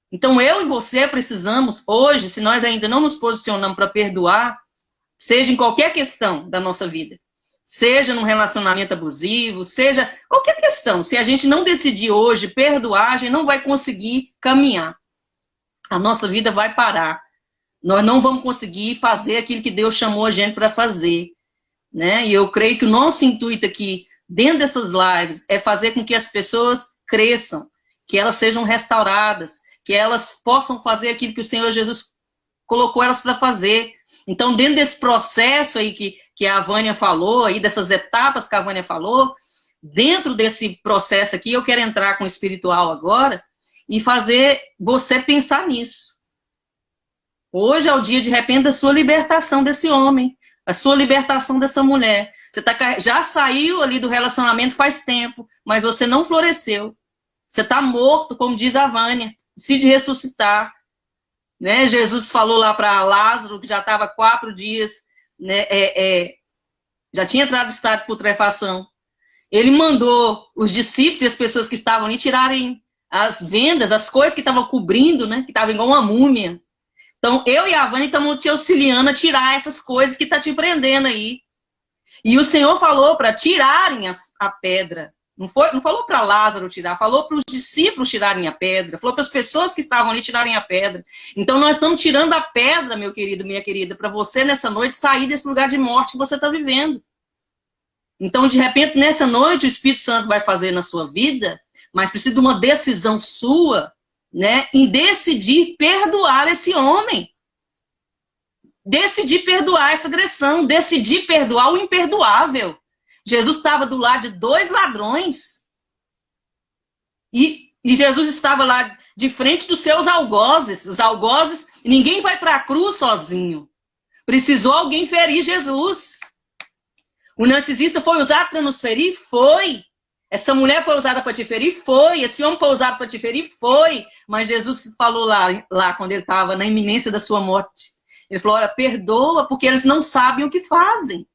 Então eu e você precisamos hoje, se nós ainda não nos posicionamos para perdoar, seja em qualquer questão da nossa vida, seja num relacionamento abusivo, seja qualquer questão, se a gente não decidir hoje perdoar, a gente não vai conseguir caminhar. A nossa vida vai parar. Nós não vamos conseguir fazer aquilo que Deus chamou a gente para fazer, né? E eu creio que o nosso intuito aqui, dentro dessas lives, é fazer com que as pessoas cresçam, que elas sejam restauradas, que elas possam fazer aquilo que o Senhor Jesus colocou elas para fazer. Então, dentro desse processo aí que a Vânia falou, aí dessas etapas que a Vânia falou, dentro desse processo aqui, eu quero entrar com o espiritual agora e fazer você pensar nisso. Hoje é o dia, de repente, da sua libertação desse homem, a sua libertação dessa mulher. Você já saiu ali do relacionamento faz tempo, mas você não floresceu. Você está morto, como diz a Vânia. Decide ressuscitar, né? Jesus falou lá para Lázaro, que já estava 4 dias, né? Já tinha entrado em estado de putrefação. Ele mandou os discípulos e as pessoas que estavam ali tirarem as vendas, as coisas que estavam cobrindo, né? Que estavam igual uma múmia. Então, eu e a Vânia estamos te auxiliando a tirar essas coisas que estão te prendendo aí. E o Senhor falou para tirarem a pedra. Não falou para Lázaro tirar, falou para os discípulos tirarem a pedra, falou para as pessoas que estavam ali tirarem a pedra. Então nós estamos tirando a pedra, meu querido, minha querida, para você nessa noite sair desse lugar de morte que você está vivendo. Então, de repente, nessa noite o Espírito Santo vai fazer na sua vida, mas precisa de uma decisão sua, né, em decidir perdoar esse homem. Decidir perdoar essa agressão, decidir perdoar o imperdoável. Jesus estava do lado de 2 ladrões. E Jesus estava lá de frente dos seus algozes. Os algozes, ninguém vai para a cruz sozinho. Precisou alguém ferir Jesus. O narcisista foi usado para nos ferir? Foi. Essa mulher foi usada para te ferir? Foi. Esse homem foi usado para te ferir? Foi. Mas Jesus falou lá quando ele estava na iminência da sua morte. Ele falou, olha, perdoa, porque eles não sabem o que fazem.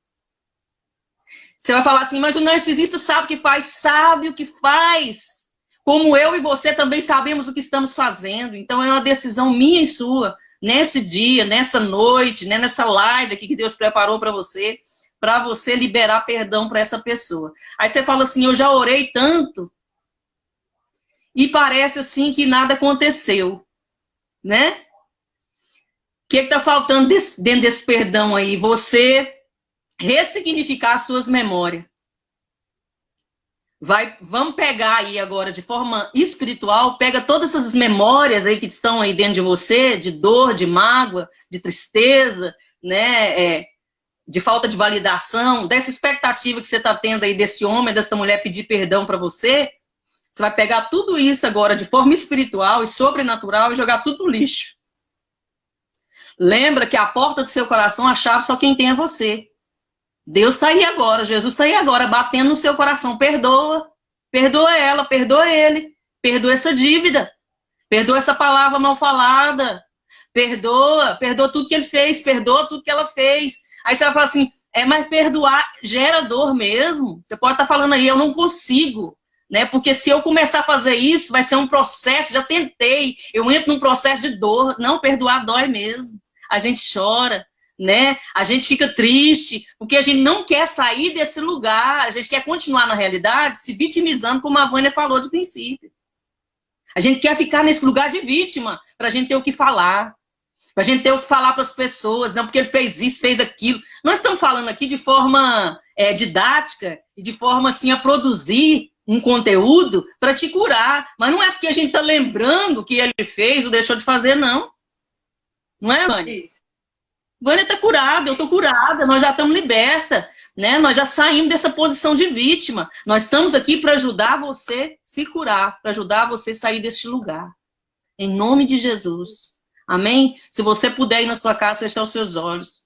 Você vai falar assim, mas o narcisista sabe o que faz? Sabe o que faz. Como eu e você também sabemos o que estamos fazendo. Então é uma decisão minha e sua, nesse dia, nessa noite, né, nessa live aqui que Deus preparou para você liberar perdão para essa pessoa. Aí você fala assim, eu já orei tanto e parece assim que nada aconteceu, né? O que está faltando dentro desse perdão aí? Você ressignificar as suas memórias. Vamos pegar aí agora de forma espiritual, pega todas essas memórias aí que estão aí dentro de você, de dor, de mágoa, de tristeza, né, de falta de validação, dessa expectativa que você está tendo aí desse homem, dessa mulher pedir perdão para você. Você vai pegar tudo isso agora de forma espiritual e sobrenatural e jogar tudo no lixo. Lembra que a porta do seu coração, a chave só quem tem é você. Deus está aí agora, Jesus está aí agora, batendo no seu coração. Perdoa, perdoa ela, perdoa ele, perdoa essa dívida, perdoa essa palavra mal falada, perdoa tudo que ele fez, perdoa tudo que ela fez. Aí você vai falar assim, mas perdoar gera dor mesmo. Você pode estar falando aí, eu não consigo, né? Porque se eu começar a fazer isso, vai ser um processo, já tentei, eu entro num processo de dor. Não, perdoar dói mesmo. A gente chora, né? A gente fica triste, porque a gente não quer sair desse lugar, a gente quer continuar na realidade se vitimizando, como a Vânia falou de princípio. A gente quer ficar nesse lugar de vítima, para a gente ter o que falar. Para a gente ter o que falar para as pessoas, não porque ele fez isso, fez aquilo. Nós estamos falando aqui de forma didática e de forma assim a produzir um conteúdo para te curar. Mas não é porque a gente está lembrando o que ele fez ou deixou de fazer, não. Não é, Vânia? Vânia está curada, eu estou curada, nós já estamos libertas, né? Nós já saímos dessa posição de vítima. Nós estamos aqui para ajudar você a se curar, para ajudar você a sair deste lugar. Em nome de Jesus. Amém? Se você puder ir na sua casa, fechar os seus olhos.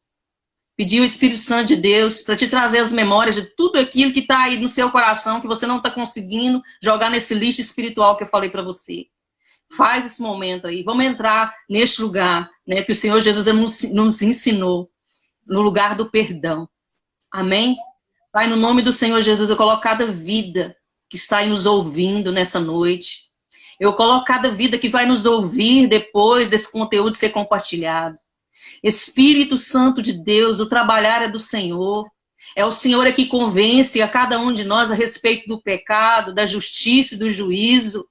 Pedir o Espírito Santo de Deus para te trazer as memórias de tudo aquilo que está aí no seu coração, que você não está conseguindo jogar nesse lixo espiritual que eu falei para você. Faz esse momento aí. Vamos entrar neste lugar, né, que o Senhor Jesus nos ensinou, no lugar do perdão. Amém? Pai, no nome do Senhor Jesus, eu coloco cada vida que está aí nos ouvindo nessa noite. Eu coloco cada vida que vai nos ouvir depois desse conteúdo ser compartilhado. Espírito Santo de Deus, o trabalhar é do Senhor. É o Senhor que convence a cada um de nós a respeito do pecado, da justiça e do juízo.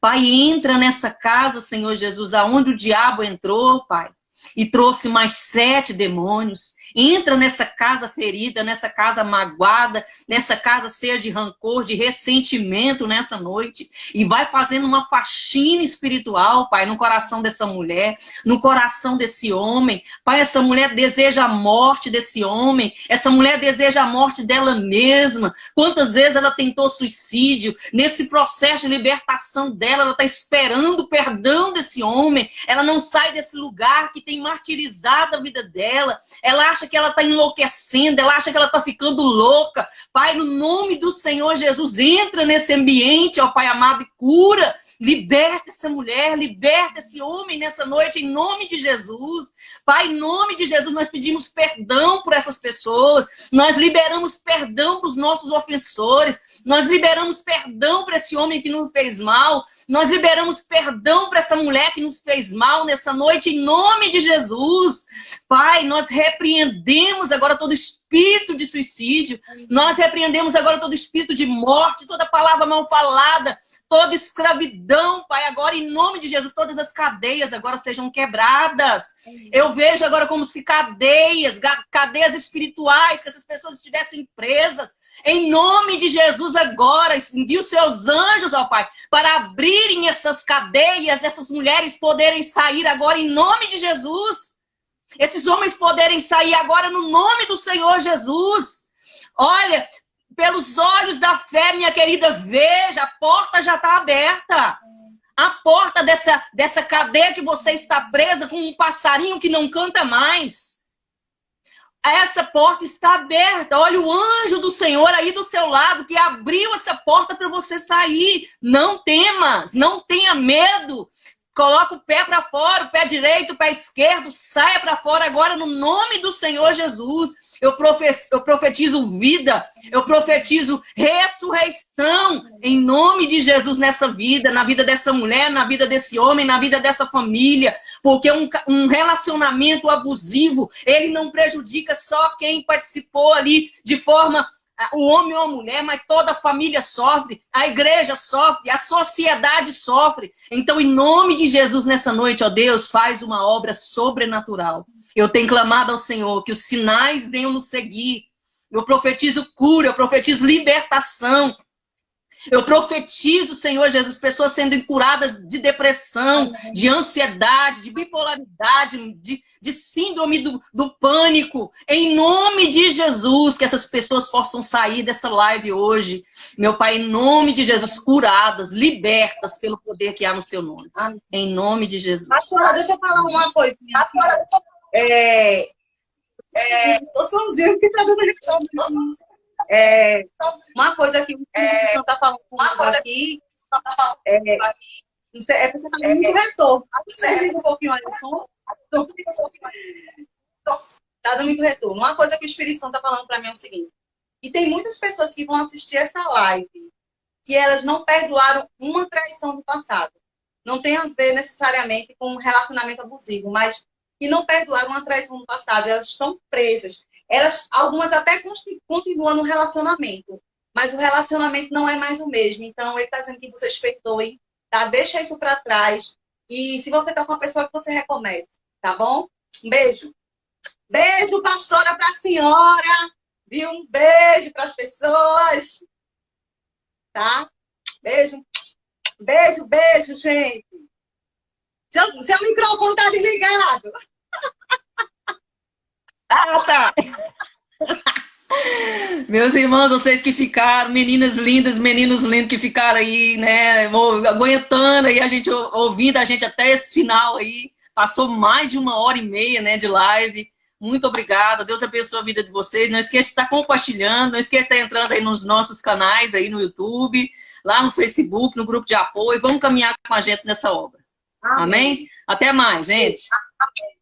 Pai, entra nessa casa, Senhor Jesus, aonde o diabo entrou, Pai, e trouxe mais 7 demônios. Entra nessa casa ferida, nessa casa magoada, nessa casa cheia de rancor, de ressentimento nessa noite. E vai fazendo uma faxina espiritual, Pai, no coração dessa mulher, no coração desse homem. Pai, essa mulher deseja a morte desse homem. Essa mulher deseja a morte dela mesma. Quantas vezes ela tentou suicídio? Nesse processo de libertação dela, ela está esperando o perdão desse homem. Ela não sai desse lugar que tem martirizado a vida dela. Ela acha que ela está enlouquecendo, ela acha que ela está ficando louca. Pai, no nome do Senhor Jesus, entra nesse ambiente, ó Pai amado, e cura. Liberta essa mulher, liberta esse homem nessa noite, em nome de Jesus. Pai, em nome de Jesus, nós pedimos perdão por essas pessoas. Nós liberamos perdão para os nossos ofensores. Nós liberamos perdão para esse homem que nos fez mal. Nós liberamos perdão para essa mulher que nos fez mal nessa noite, em nome de Jesus. Pai, nós repreendemos agora todo espírito de suicídio. Nós repreendemos agora todo espírito de morte, toda palavra mal falada, toda escravidão, Pai, agora em nome de Jesus, todas as cadeias agora sejam quebradas. Eu vejo agora como se cadeias espirituais, que essas pessoas estivessem presas. Em nome de Jesus agora, envia os seus anjos, ó Pai, para abrirem essas cadeias, essas mulheres poderem sair agora em nome de Jesus. Esses homens poderem sair agora no nome do Senhor Jesus. Olha, pelos olhos da fé, minha querida, veja, a porta já está aberta. A porta dessa cadeia que você está presa com um passarinho que não canta mais. Essa porta está aberta. Olha o anjo do Senhor aí do seu lado que abriu essa porta para você sair. Não temas, não tenha medo. Coloca o pé para fora, o pé direito, o pé esquerdo, saia para fora agora no nome do Senhor Jesus. Eu profetizo vida, eu profetizo ressurreição em nome de Jesus nessa vida, na vida dessa mulher, na vida desse homem, na vida dessa família. Porque um relacionamento abusivo, ele não prejudica só quem participou ali de forma... O homem ou a mulher, mas toda a família sofre, a igreja sofre, a sociedade sofre. Então, em nome de Jesus, nessa noite, ó Deus, faz uma obra sobrenatural. Eu tenho clamado ao Senhor que os sinais venham nos seguir. Eu profetizo cura, eu profetizo libertação. Eu profetizo, Senhor Jesus, pessoas sendo curadas de depressão, de ansiedade, de bipolaridade, de síndrome do pânico. Em nome de Jesus, que essas pessoas possam sair dessa live hoje. Meu Pai, em nome de Jesus, curadas, libertas pelo poder que há no seu nome. Amém. Em nome de Jesus. Pastora, deixa eu falar uma coisa. Tô sozinho que tá dando uma coisa que o Espírito está falando comigo aqui é porque está dando muito retorno. Um pouquinho aí o som. Está dando muito retorno. Uma coisa que o Espírito Santo está falando para mim é o seguinte: e tem muitas pessoas que vão assistir essa live que elas não perdoaram uma traição do passado. Não tem a ver necessariamente com um relacionamento abusivo, mas que não perdoaram uma traição do passado. Elas estão presas. Algumas até continuam no relacionamento, mas o relacionamento não é mais o mesmo. Então, ele está dizendo que vocês perdoem, tá? Deixa isso para trás. E se você tá com uma pessoa que você recomece, tá bom? Um beijo. Beijo, pastora, para a senhora. Viu? Um beijo para as pessoas. Tá? Beijo. Beijo, beijo, gente. Seu microfone tá desligado. Ah, tá. Meus irmãos, vocês que ficaram, meninas lindas, meninos lindos que ficaram aí, né, aguentando aí, a gente ouvindo a gente até esse final aí, passou mais de 1h30, né, de live. Muito obrigada, Deus abençoe a vida de vocês. Não esqueça de estar compartilhando, não esqueça de estar entrando aí nos nossos canais aí no YouTube, lá no Facebook, no grupo de apoio. Vamos caminhar com a gente nessa obra. Amém? Até mais, gente. Amém.